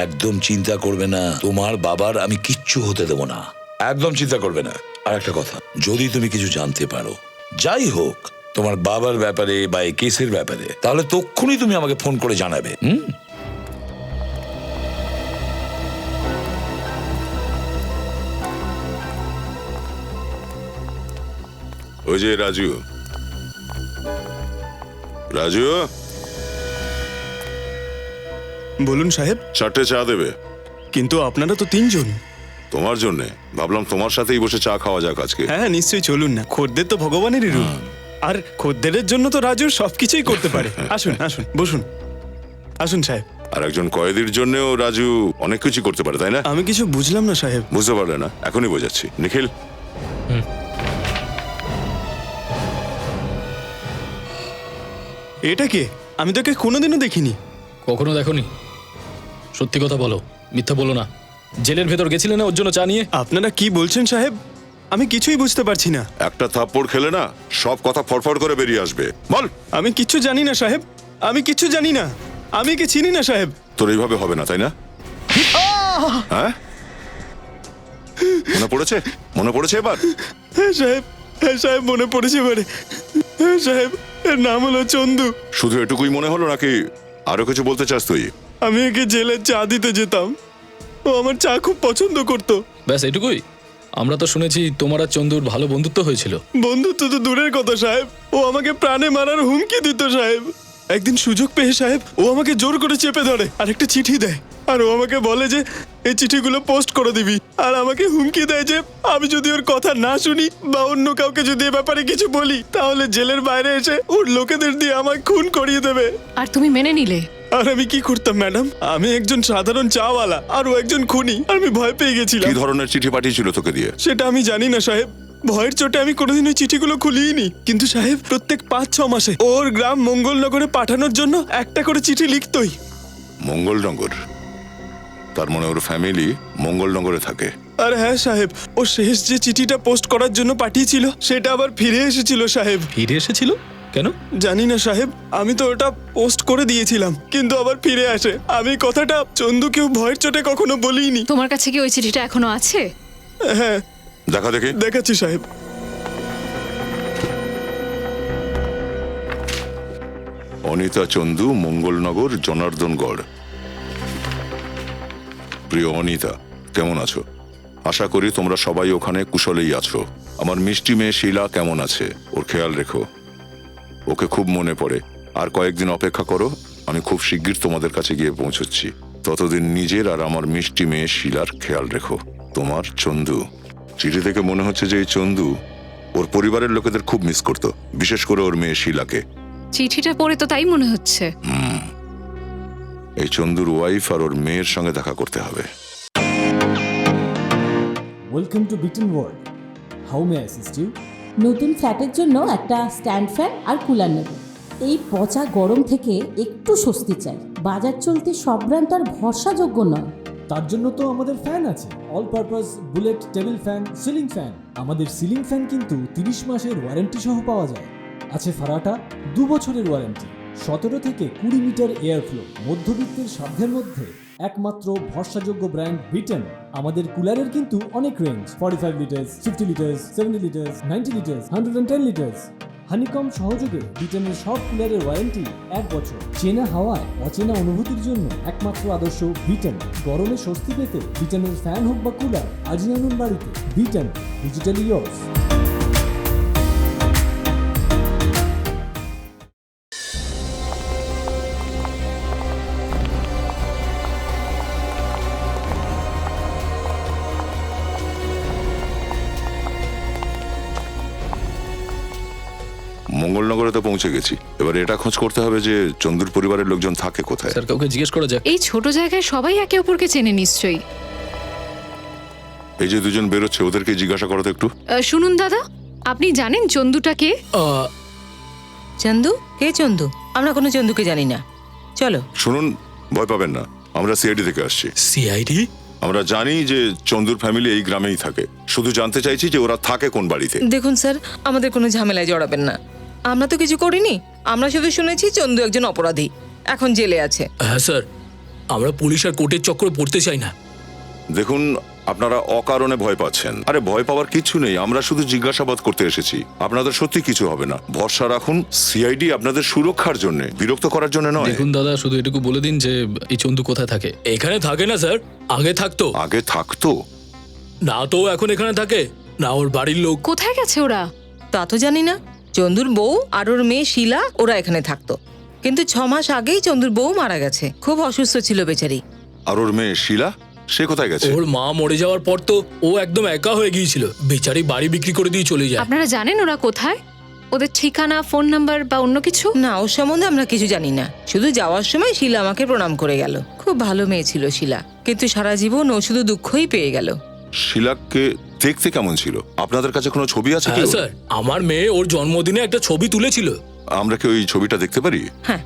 একদম চিন্তা করবে না, তোমার বাবার আমি কিচ্ছু হতে দেবো না, একদম চিন্তা করবে না। আর একটা কথা, যদি তুমি কিছু জানতে পারো, যাই হোক তোমার বাবার ব্যাপারে বা এই কেসের ব্যাপারে, তাহলে তক্ষুনি তুমি আমাকে ফোন করে জানাবে। ওই যে রাজু, রাজু, বলুন সাহেব। 4টে চা দেবে। কিন্তু আপনারা তো 3 জন। তোমার জন্য ভাবলাম তোমার সাথেই বসে চা খাওয়া যাক আজকে। হ্যাঁ নিশ্চয়ই, চলুন না, খদ্দের তো ভগবানেরই রূপ। আর খদ্দেরের জন্য তো রাজু সবকিছুই করতে পারে। আসুন আসুন, বসুন। আসুন সাহেব। আর একজন কয়েদির জন্যও রাজু অনেক কিছু করতে পারে, তাই না? আমি কিছু বুঝলাম না সাহেব। বুঝতে পারলে না? এখনই বোঝাচ্ছি। নিখিল, এটা কে? আমি তোকে কোনোদিনও দেখিনি। কখনো দেখোনি? সত্যি কথা বলো, মিথ্যা বলো না। জেলের ভেতর গেছিলে না ওর জন্য চা নিয়ে? আপনারা কি বলছেন সাহেব? আমি কিছুই বুঝতে পারছি না। একটা থাপ্পড় খেলে না সব কথা ফড়ফড় করে বেরিয়ে আসবে। বল। আমি কিচ্ছু জানি না সাহেব, আমি কিচ্ছু জানি না, আমি কি চিনি না সাহেব। তোর এইভাবে হবে না, তাই না? হ্যাঁ, মনে পড়েছে? মনে পড়েছে এবার? হ্যাঁ সাহেব, হ্যাঁ সাহেব, মনে পড়েছে এবারে। হ্যাঁ সাহেব, এর নাম হলো চন্দু। শুধু এটুকুই মনে হলো নাকি আরো কিছু বলতে চাস তুই? আমি একে জেলে চা দিতে যেতাম, ও আমার চা খুব পছন্দ করতো। ব্যাস এটুকুই? আমরা তো শুনেছি তোমার আর চন্দুর ভালো বন্ধুত্ব হয়েছিল। বন্ধুত্ব তো দূরের কথা সাহেব, ও আমাকে প্রাণে মারার হুমকি দিত সাহেব। একদিন সুযোগ পেয়ে সাহেব ও আমাকে জোর করে চেপে ধরে আর একটা চিঠি দেয়, আর ও আমাকে বলে যে এই চিঠিগুলো পোস্ট করে দিবি, আর আমাকে হুমকি দেয় যে আমি যদি ওর কথা না শুনি বা অন্য কাউকে যদি এ ব্যাপারে কিছু বলি, তাহলে জেলের বাইরে এসে ওর লোকেদের দিয়ে আমায় খুন করিয়ে দেবে। আর তুমি মেনে নিলে? আর আমি কি করতাম ম্যাডাম? আমি একজন সাধারণ চাওয়ালা আর ও একজন খুনি, আর আমি ভয় পেয়ে গেছিলাম। কি ধরনের চিঠি পাঠিয়েছিল তোকে দিয়ে? সেটা আমি জানি না সাহেব, ভয়ের চোটে আমি কোনোদিন ওই চিঠিগুলো খুলিনি। কিন্তু সাহেব প্রত্যেক 5-6 মাসে ওর গ্রাম মঙ্গলনগরে পাঠানোর জন্য একটা করে চিঠি লিখতই। মঙ্গলনগর? তার মানে ওর ফ্যামিলি মঙ্গলনগরে থাকে? আর হ্যাঁ সাহেব, ও শেষ যে চিঠিটা পোস্ট করার জন্য পাঠিয়েছিল সেটা আবার ফিরে এসেছিল সাহেব। ফিরে এসেছিল কেন? জানি না সাহেব, আমি তো ওটা পোস্ট করে দিয়েছিলাম, কিন্তু আবার ফিরে আসে। আমি কথাটা চন্দুকেও ভয়ের চোটে কখনো বলিনি। তোমার কাছে কি ওই চিঠিটা এখনো আছে? হ্যাঁ, দেখা দেখি। দেখাচ্ছি সাহেব। অনিতা চন্দু, মঙ্গলনগর, জনার্দনগড়। প্রিয় অনিতা, কেমন আছো? আশা করি তোমরা সবাই ওখানে কুশলেই আছো। আমার মিষ্টি মেয়ে শিলা কেমন আছে? ওর খেয়াল রেখো, ওকে খুব মনে পড়ে। আর কয়েকদিন অপেক্ষা করো, আমি খুব শিগগির তোমাদের কাছে গিয়ে পৌঁছচ্ছি। ততদিন নিজের আর আমার মিষ্টি মেয়ে শিলার খেয়াল রেখো। তোমার চন্দু। চিঠি থেকে মনে হচ্ছে যে এই চন্দু ওর পরিবারের লোকেদের খুব মিস করতো, বিশেষ করে ওর মেয়ে শিলাকে। চিঠিটা পড়ে তো তাই মনে হচ্ছে। এই চন্দুর ওয়াইফ আর ওর মেয়ের সঙ্গে দেখা করতে হবে। ওয়েলকাম টু বিটেন world. How may I assist you? নতুন ফ্ল্যাটের জন্য একটা স্ট্যান্ড ফ্যান আর কুলার নেব। এই পচা গরম থেকে একটু স্বস্তি চাই। বাজার চলতে সব ব্র্যান্ড আর ভরসাযোগ্য নয়। তার জন্য তো আমাদের ফ্যান আছে, all purpose bullet table fan, ceiling fan. আমাদের সিলিং ফ্যান কিন্তু 30 মাসের ওয়ারেন্টি সহ পাওয়া যায়। আছে ফারাটা 2 বছরের ওয়ারেন্টি, 17 থেকে 20 মিটার এয়ার ফ্লো, মধ্যবিত্তের সাধ্যের মধ্যে একমাত্র ভরসাযোগ্য ব্র্যান্ড বিটেন। আমাদের কুলারের কিন্তু অনেক range, 45 litres, 50 litres, 70 litres, 90 litres, 110 litres. Honeycomb সহযোগে বিটেনের সব কুলারের ওয়ারেন্টি 1 বছর। চেনা হাওয়ায় অচেনা অনুভূতির জন্য একমাত্র আদর্শ বিটেন। গরমে স্বস্তি পেতে বিটেনের ফ্যান হোক বা কুলার আজই আনুন বাড়িতে। Beaten, digitally years. মঙ্গলনগরে তো পৌঁছে গেছি, এবার এটা খোঁজ করতে হবে যে চন্দুর পরিবারের লোকজন থাকে কোথায়। স্যার কাউকে জিজ্ঞেস করা যাক। এই ছোট জায়গায় সবাই একে অপরকে চেনে নিশ্চয়ই। এই যে দুজন বেরোচ্ছে ওদেরকে জিজ্ঞাসা করো তো একটু। শুনুন দাদা, আপনি জানেন চন্দুটা কে? চন্দু? কে চন্দু? আমরা কোনো চন্দুকে জানি না। চলো। শুনুন, ভয় পাবেন না, আমরা সিআইডি থেকে আসছি। সিআইডি? আমরা জানি যে চন্দুর ফ্যামিলি এই গ্রামেই থাকে, শুধু জানতে চাইছি যে ওরা থাকে কোন বাড়িতে। দেখুন স্যার, আমাদের কোনো ঝামেলায় জড়াবেন না। আমরা তো কিছু করিনি, আমরা শুধু শুনেছি চন্দু একজন অপরাধী, এখন জেলে আছে। হ্যাঁ স্যার, আমরা পুলিশ আর কোর্টের চক্করে পড়তে চাই না। দেখুন, আপনারা অকারণে ভয় পাচ্ছেন। আরে ভয় পাওয়ার কিছু নেই, আমরা শুধু জিজ্ঞাসাবাদ করতে এসেছি। আপনাদের সত্যি কিছু হবে না, ভরসা রাখুন। সিআইডি আপনাদের সুরক্ষার জন্য, বিরক্ত করার জন্য নয়। দেখুন দাদা, শুধু এটুকু বলে দিন যে এই চন্দু কোথায় থাকে। এখানে থাকে না স্যার, আগে থাকতো। আগে থাকতো না তো এখন এখানে থাকে না, ওর বাড়ির লোক। কোথায় গেছে ওরা? তা তো জানি না। চন্দুর বউ আর ওর মেয়ে শিলা ওরা এখানে থাকতো, কিন্তু 6 মাস আগেই চন্দুর বউ মারা গেছে, খুব অসুস্থ ছিল বেচারি। আর ওর মেয়ে শিলা, সে কোথায় গেছে? ওর মা মরে যাওয়ার পর তো ও একদম একা হয়ে গিয়েছিল, বেচারি বাড়ি বিক্রি করে দিয়ে চলে যায়। আপনারা জানেন ওরা কোথায়? ওদের ঠিকানা, ফোন নাম্বার বা অন্য কিছু? না, ওর সম্বন্ধে আমরা কিছু জানি না। শুধু যাওয়ার সময় শিলা আমাকে প্রণাম করে গেল। খুব ভালো মেয়ে ছিল শিলা, কিন্তু সারা জীবন ও শুধু দুঃখই পেয়ে গেল। শিলাকে দেখতে কেমন ছিল? আপনাদের কাছে কোনো ছবি আছে কি? হ্যাঁ স্যার, আমার মেয়ে ওর জন্মদিনে একটা ছবি তুলেছিল। আমরা কি ওই ছবিটা দেখতে পারি? হ্যাঁ।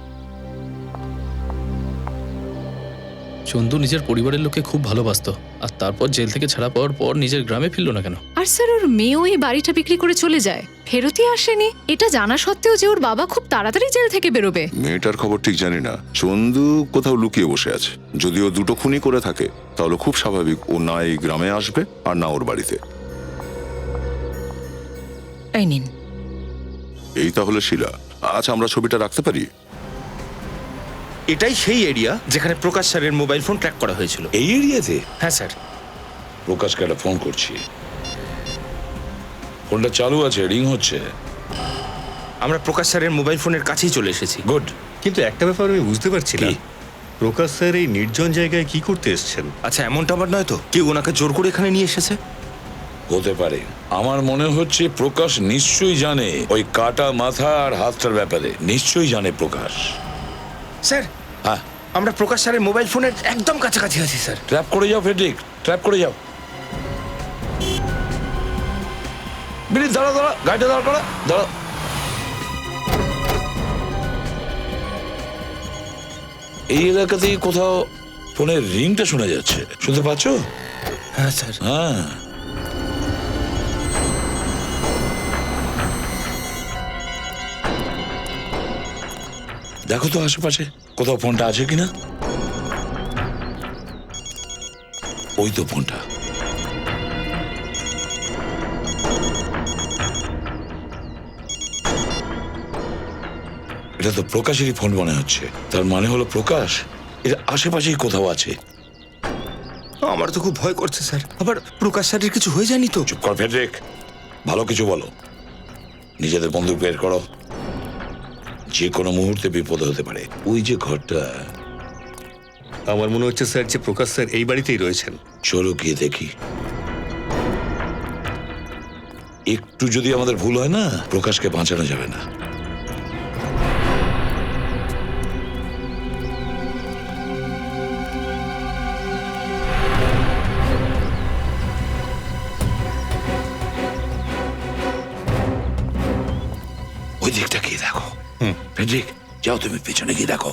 চন্দু নিজের পরিবারের লোককে খুব ভালোবাসতো, আর তারপর জেল থেকে ছাড়া পাওয়ার পর নিজের গ্রামে ফিরলো না কেন? আর স্যার, ওর মেয়েও এই বাড়িটা বিক্রি করে চলে যায়, ফেরতই আসেনি। এটা জানা সত্ত্বেও যে ওর বাবা খুব তাড়াতাড়ি জেল থেকে বেরোবে। মেয়েটার খবর ঠিক জানি না, চন্দু কোথাও লুকিয়ে বসে আছে। যদি ও দুটো খুনি করে থাকে তাহলে খুব স্বাভাবিক ও না এই গ্রামে আসবে আর না ওর বাড়িতে। এই নিন। এই তাহলে শিলা। আচ্ছা, আমরা ছবিটা রাখতে পারি? এটাই সেই এরিয়া যেখানে প্রকাশ স্যারের মোবাইল ফোন ট্র্যাক করা হয়েছিল। এই এরিয়াতে? হ্যাঁ স্যার। প্রকাশকে একটা ফোন করছি, ফোনটা চালু আছে, রিং হচ্ছে। আমরা প্রকাশ স্যারের মোবাইল ফোনের কাছেই চলে এসেছি। গুড। কিন্তু একটা ব্যাপার আমি বুঝতে পারছি না, প্রকাশ স্যার এই নির্জন জায়গায় কি করতে এসেছেন? আচ্ছা, এমনটা আবার নয় তো কেউ ওনাকে জোর করে এখানে নিয়ে এসেছে? হতে পারে। আমার মনে হচ্ছে প্রকাশ নিশ্চয়ই জানে ওই কাটা মাথা আর হাতটার ব্যাপারে, নিশ্চয়ই জানে প্রকাশ। স্যার, হ্যাঁ, আমরা প্রকাশ স্যারের মোবাইল ফোনের একদম কাছাকাছি আছি স্যার। ট্র্যাপ করে যাও ফেডরিক, ট্র্যাপ করে যাও। বিলিত, দাঁড়া দাঁড়া, গাড়িটা দাঁড়া করা, দাঁড়া। এই এলাকাতেই কোথাও ফোনের রিংটা শোনা যাচ্ছে, শুনতে পাচ্ছ? হ্যাঁ স্যার। হ্যাঁ, দেখো তো আশেপাশে কোথাও ফোনটা আছে কিনা। ওই তো ফোনটা। এটা তো প্রকাশেরই ফোন মনে হচ্ছে। তার মানে হলো প্রকাশ এটা আশেপাশেই কোথাও আছে। আমার তো খুব ভয় করছে স্যার, আবার প্রকাশ স্যারের কিছু হয়ে যায়নি তো? চুপ কর ফেডরিক, ভালো কিছু বলো। নিজেদের বন্দুক বের করো, যে কোনো মুহূর্তে বিপদ হতে পারে। ওই যে ঘরটা, আমার মনে হচ্ছে স্যার যে প্রকাশ স্যার এই বাড়িতেই রয়েছেন। চলো গিয়ে দেখি। একটু যদি আমাদের ভুল হয় না, প্রকাশকে বাঁচানো যাবে না। ওই দিকটা গিয়ে দেখো। ফেডরিক, যাও তুমি পেছনে গিয়ে দেখো।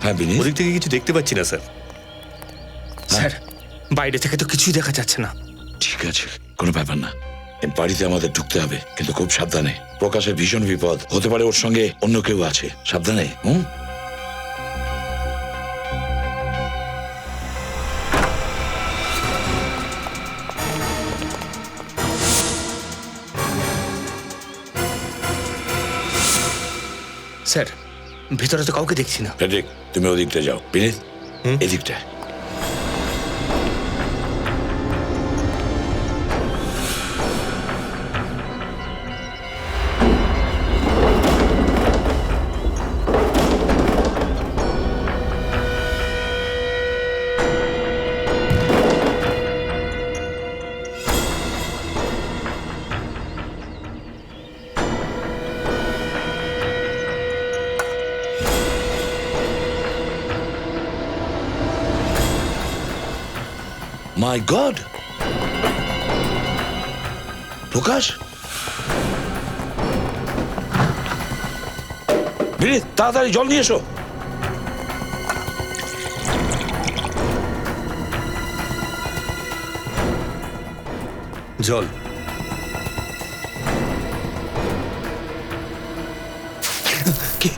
হ্যাঁ বিনীত, ওদিক থেকে কিছু দেখতে পাচ্ছি না স্যার। স্যার বাইরে থেকে তো কিছুই দেখা যাচ্ছে না। ঠিক আছে, কোনো ব্যাপার না। এই বাড়িতে আমাদের ঢুকতে হবে, কিন্তু খুব সাবধানে। প্রকাশের ভীষণ বিপদ হতে পারে, ওর সঙ্গে অন্য কেউ আছে। সাবধানে। স্যার ভেতরে তো কাউকে দেখছি না। ফ্রেডরিক, তুমি ওদিকটা যাও। বিনীত, এদিকটা। মাই গড, প্রকাশ! বিনীত, তাড়াতাড়ি জল নিয়ে এসো। জল। কে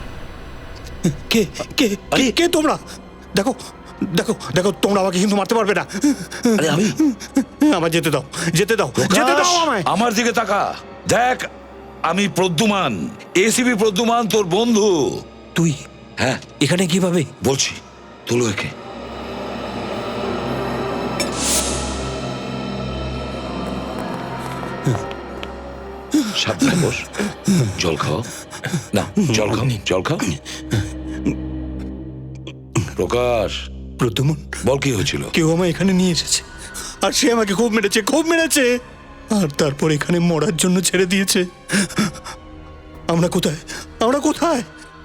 কে কে কে তোমরা? দেখো দেখো দেখো, তোমরা আমাকে কিন্তু মারতে পারবে না। আরে আমি, আমার যেতে দাও, যেতে দাও, যেতে দাও আমায়। আমার দিকে তাকা, দেখ, আমি প্রদ্যুমান, এসিপি প্রদ্যুমান, তোর বন্ধু। তুই? হ্যাঁ। এখানে কিভাবে? বলছি, তোলো একে। সাবধানে বস, জল খাও না, জল খাও, জল খাও। প্রকাশ, প্রদ্যুমান, বল কি হয়েছিল? কেউ আমায় এখানে নিয়ে এসেছে, আর সে আমাকে খুব মেরেছে, খুব মেরেছে, আর তারপর এখানে মরার জন্য ছেড়ে দিয়েছে। আমরা কোথায়? আমরা কোথায়?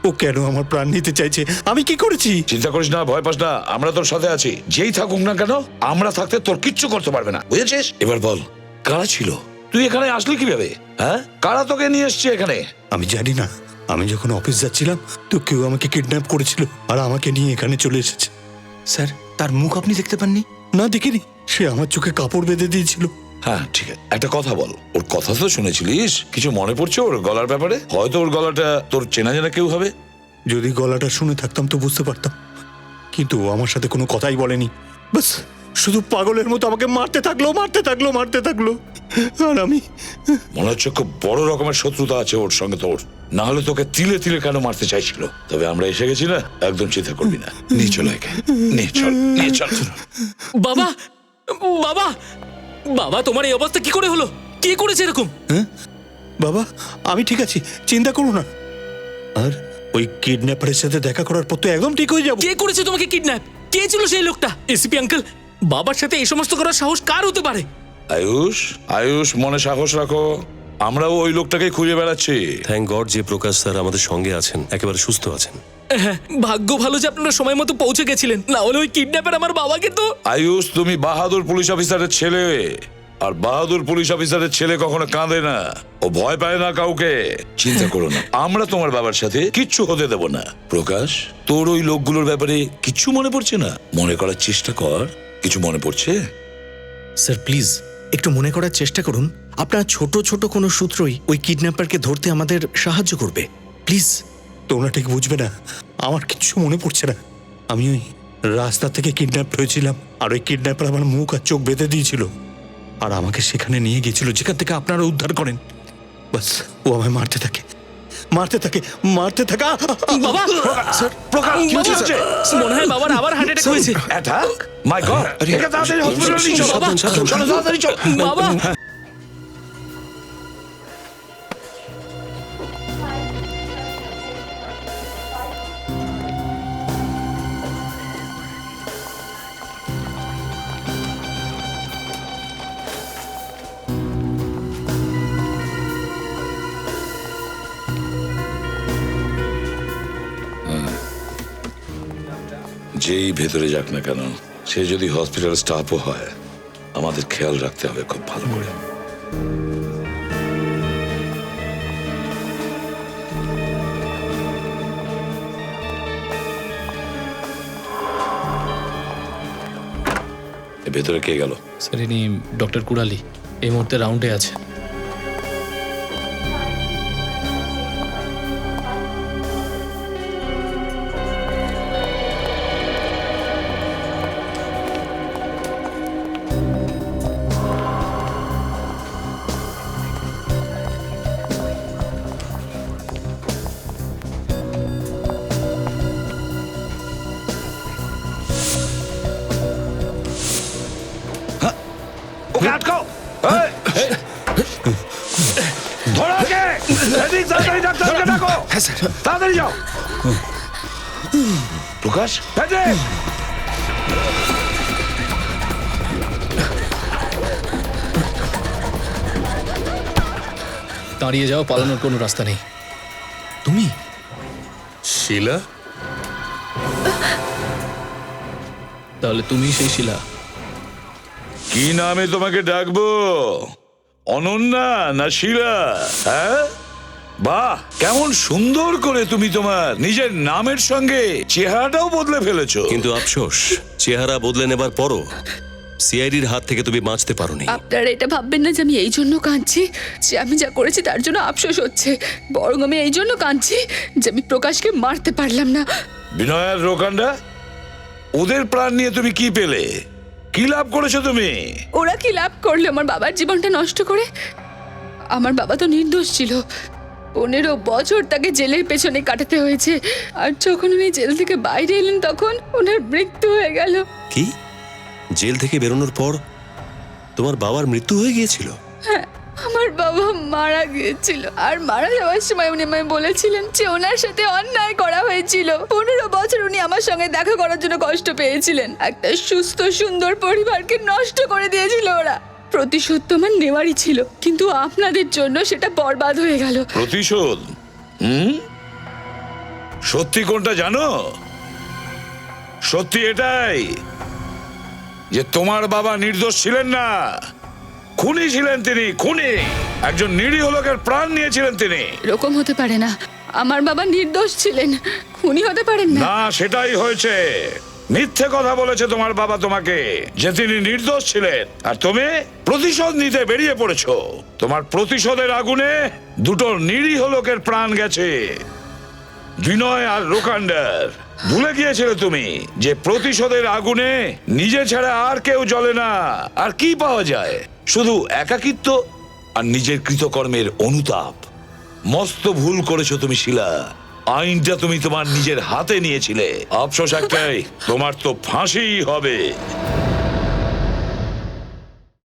ও কেন আমার প্রাণ নিতে চাইছে? আমি কি করেছি? চিন্তা করিস না, ভয় পাস না, আমরা তোর সাথে আছি। যেই থাকুক না কেন, আমরা থাকতে তোর কিচ্ছু করতে পারবে না, বুঝেছিস? এবার বল, কারা ছিল? তুই এখানে আসলি কিভাবে? হ্যাঁ, কারা তোকে নিয়ে এসছে এখানে? আমি জানি না। আমি যখন অফিস যাচ্ছিলাম তো কেউ আমাকে কিডন্যাপ করেছিল আর আমাকে নিয়ে এখানে চলে এসেছে। স্যার, তার মুখ আপনি দেখতে পাননি? না, দেখিনি। সে আমার চোখে কাপড় বেঁধে দিয়েছিল। হ্যাঁ, ঠিক আছে, একটা কথা বল, ওর কথা তো শুনেছিলিস? কিছু মনে পড়ছে ওর গলার ব্যাপারে? হয়তো ওর গলাটা তোর চেনা জানা কেউ হবে। যদি গলাটা শুনে থাকতাম তো বুঝতে পারতাম, কিন্তু ও আমার সাথে কোনো কথাই বলেনি। বাস শুধু পাগলের মতো আমাকে মারতে থাকলো, মারতে থাকলো, মারতে থাকলো। আর আমি, মনে হচ্ছে খুব বড় রকমের শত্রুতা আছে ওর সঙ্গে তোর, না হলে তোকে তিলে তিলে কেন মারতে চাইছিল। তবে আমরা এসে গেছি না, একদম চিন্তা করবি না। নিয়ে চলো একে, নিয়ে চল, নিয়ে চল। বাবা, বাবা, বাবা, তোমার এই অবস্থা কি করে হলো? কে করেছে এরকম? বাবা, আমি ঠিক আছি, চিন্তা করো না। আর ওই কিডন্যাপারের সাথে দেখা করার পর তো একদম ঠিক হয়ে যাবো। কে করেছে তোমাকে কিডন্যাপ? কে ছিল সেই লোকটা? এসিপি আঙ্কেল, বাবার সাথে এই সমস্ত করার সাহস কার হতে পারে? আয়ুষ, আয়ুষ, মনে সাহস রাখো, আমরাও ওই লোকটাকে খুঁজে বেড়াচ্ছি। থ্যাংক গড যে প্রকাশ স্যার আমাদের সঙ্গে আছেন, একেবারে সুস্থ আছেন। হ্যাঁ, ভাগ্য ভালো যে আপনারা সময় মতো পৌঁছে গেছিলেন, না হলে ওই কিডন্যাপার আমার বাবাকে তো। আয়ুষ, তুমি বাহাদুর পুলিশ অফিসারের ছেলে, আর বাহাদুর পুলিশ অফিসারের ছেলে কখনো কাঁদে না, ও ভয় পায় না কাউকে। চিন্তা করো না, আমরা তোমার বাবার সাথে কিচ্ছু হতে দেব না। প্রকাশ, তোর ওই লোকগুলোর ব্যাপারে কিচ্ছু মনে পড়ছে না? মনে করার চেষ্টা কর, কিছু মনে পড়ছে? স্যার প্লিজ একটু মনে করার চেষ্টা করুন। আপনার ছোট ছোট কোনো সূত্রই ওই কিডন্যাপারকে ধরতে আমাদের সাহায্য করবে, প্লিজ। তোমরা ঠিক বুঝবে না, আমার কিচ্ছু মনে পড়ছে না। আমি ওই রাস্তা থেকে কিডন্যাপ হয়েছিলাম, আর ওই কিডন্যাপার আমার মুখ আর চোখ বেঁধে দিয়েছিল, আর আমাকে সেখানে নিয়ে গিয়েছিল যেখান থেকে আপনারা উদ্ধার করেন। বাস ও আমায় মারতে থাকে, মারতে থাকে, মারতে থাকা। বাবা, স্যার, প্রকাশ, কি হচ্ছে? মনে হয় বাবার আবার হার্ট অ্যাটাক হয়েছে। অ্যাটাক? মাই গড, একে তাড়াতাড়ি হসপিটালে নিয়ে চলো। চলো, তাড়াতাড়ি চলো। বাবা, যেই ভেতরে যাক না কেন, সে যদি হসপিটাল স্টাফও হয়, আমাদের খেয়াল রাখতে হবে খুব ভালো করে। ভেতরে কে গেল? স্যার ইনি ডক্টর কুড়ালি এই মুহূর্তে রাউন্ডে আছে। ওকে আটকাও! ধরো ওকে! এদিক তাড়াতাড়ি ডাক্তারকে ডাকো! তাড়াতাড়ি যাও! প্রকাশ, এদিক! দাঁড়িয়ে যাও, পালানোর কোনো রাস্তা নেই। তুমি শিলা? তাহলে তুমি সেই শিলা? কি নামে তোমাকে ডাকবো? অনন্যা না শিলা? হ্যাঁ, বাহ, কেমন সুন্দর করে তুমি তোমার নিজের নামের সঙ্গে চেহারাটাও বদলে ফেলেছো। কিন্তু আফসোস, চেহারা বদলে নেবার পরও সিআইডির হাত থেকে তুমি বাঁচতে পারোনি। আপনারা এটা ভাববেন না যে আমি এই জন্য কাঁদছি যে আমি যা করেছি তার জন্য আফসোস হচ্ছে, বরং আমি এই জন্য কাঁদছি যে আমি প্রকাশকে মারতে পারলাম না। বিনয় আর রোকান্ডা, ওদের প্রাণ নিয়ে তুমি কি পেলে? কি লাভ করেছো তুমি? ওরা কি লাভ করলো আমার বাবার জীবনটা নষ্ট করে? আমার বাবা তো নির্দোষ ছিল, 15 বছর তাকে জেলের পেছনে কাটাতে হয়েছে, আর যখন উনি জেল থেকে বাইরে এলেন তখন ওনার মৃত্যু হয়ে গেল। কি? জেল থেকে বেরোনোর পর তোমার বাবার মৃত্যু হয়ে গিয়েছিল? হ্যাঁ, আমার বাবা মারা গিয়েছিল, আর মারা যাওয়ার সময় উনি আমায় বলেছিলেন যে ওনার সাথে অন্যায় করা হয়েছিল। 15 বছর উনি আমার সঙ্গে দেখা করার জন্য কষ্ট পেয়েছিলেন। একটা সুস্থ সুন্দর পরিবারকে নষ্ট করে দিয়েছিল ওরা। প্রতিশোধ তো আমার নেওয়ারই ছিল, কিন্তু আপনাদের জন্য সেটা বরবাদ হয়ে গেল। প্রতিশোধ? সত্যি কোনটা জানো? সত্যি এটাই যে তোমার বাবা নির্দোষ ছিলেন না, খুনি ছিলেন তিনি। খুনি, একজন নিরীহ লোকের প্রাণ নিয়েছিলেন তিনি। এরকম হতে পারে না, আমার বাবা নির্দোষ ছিলেন, খুনি হতে পারেন না। না, সেটাই হয়েছে। মিথ্যে কথা বলেছে তোমার বাবা তোমাকে যে তিনি নির্দোষ ছিলেন, আর তুমি প্রতিশোধ নিতে বেরিয়ে পড়েছো। তোমার প্রতিশোধের আগুনে দুটো নিরীহ লোকের প্রাণ গেছে, বিনয় আর রোকান্ডার। ভুলে গিয়েছিলে তুমি যে প্রতিশোধের আগুনে নিজে ছাড়া আর কেউ জ্বলে না। আর কি পাওয়া যায়? শুধু একাকিত্ব আর নিজের কৃতকর্মের অনুতাপ। মস্ত ভুল করেছো তুমি শিলা। আইনটা তুমি তোমার নিজের হাতে নিয়েছিলে। আফসোস একটাই, তোমার তো ফাঁসিই হবে।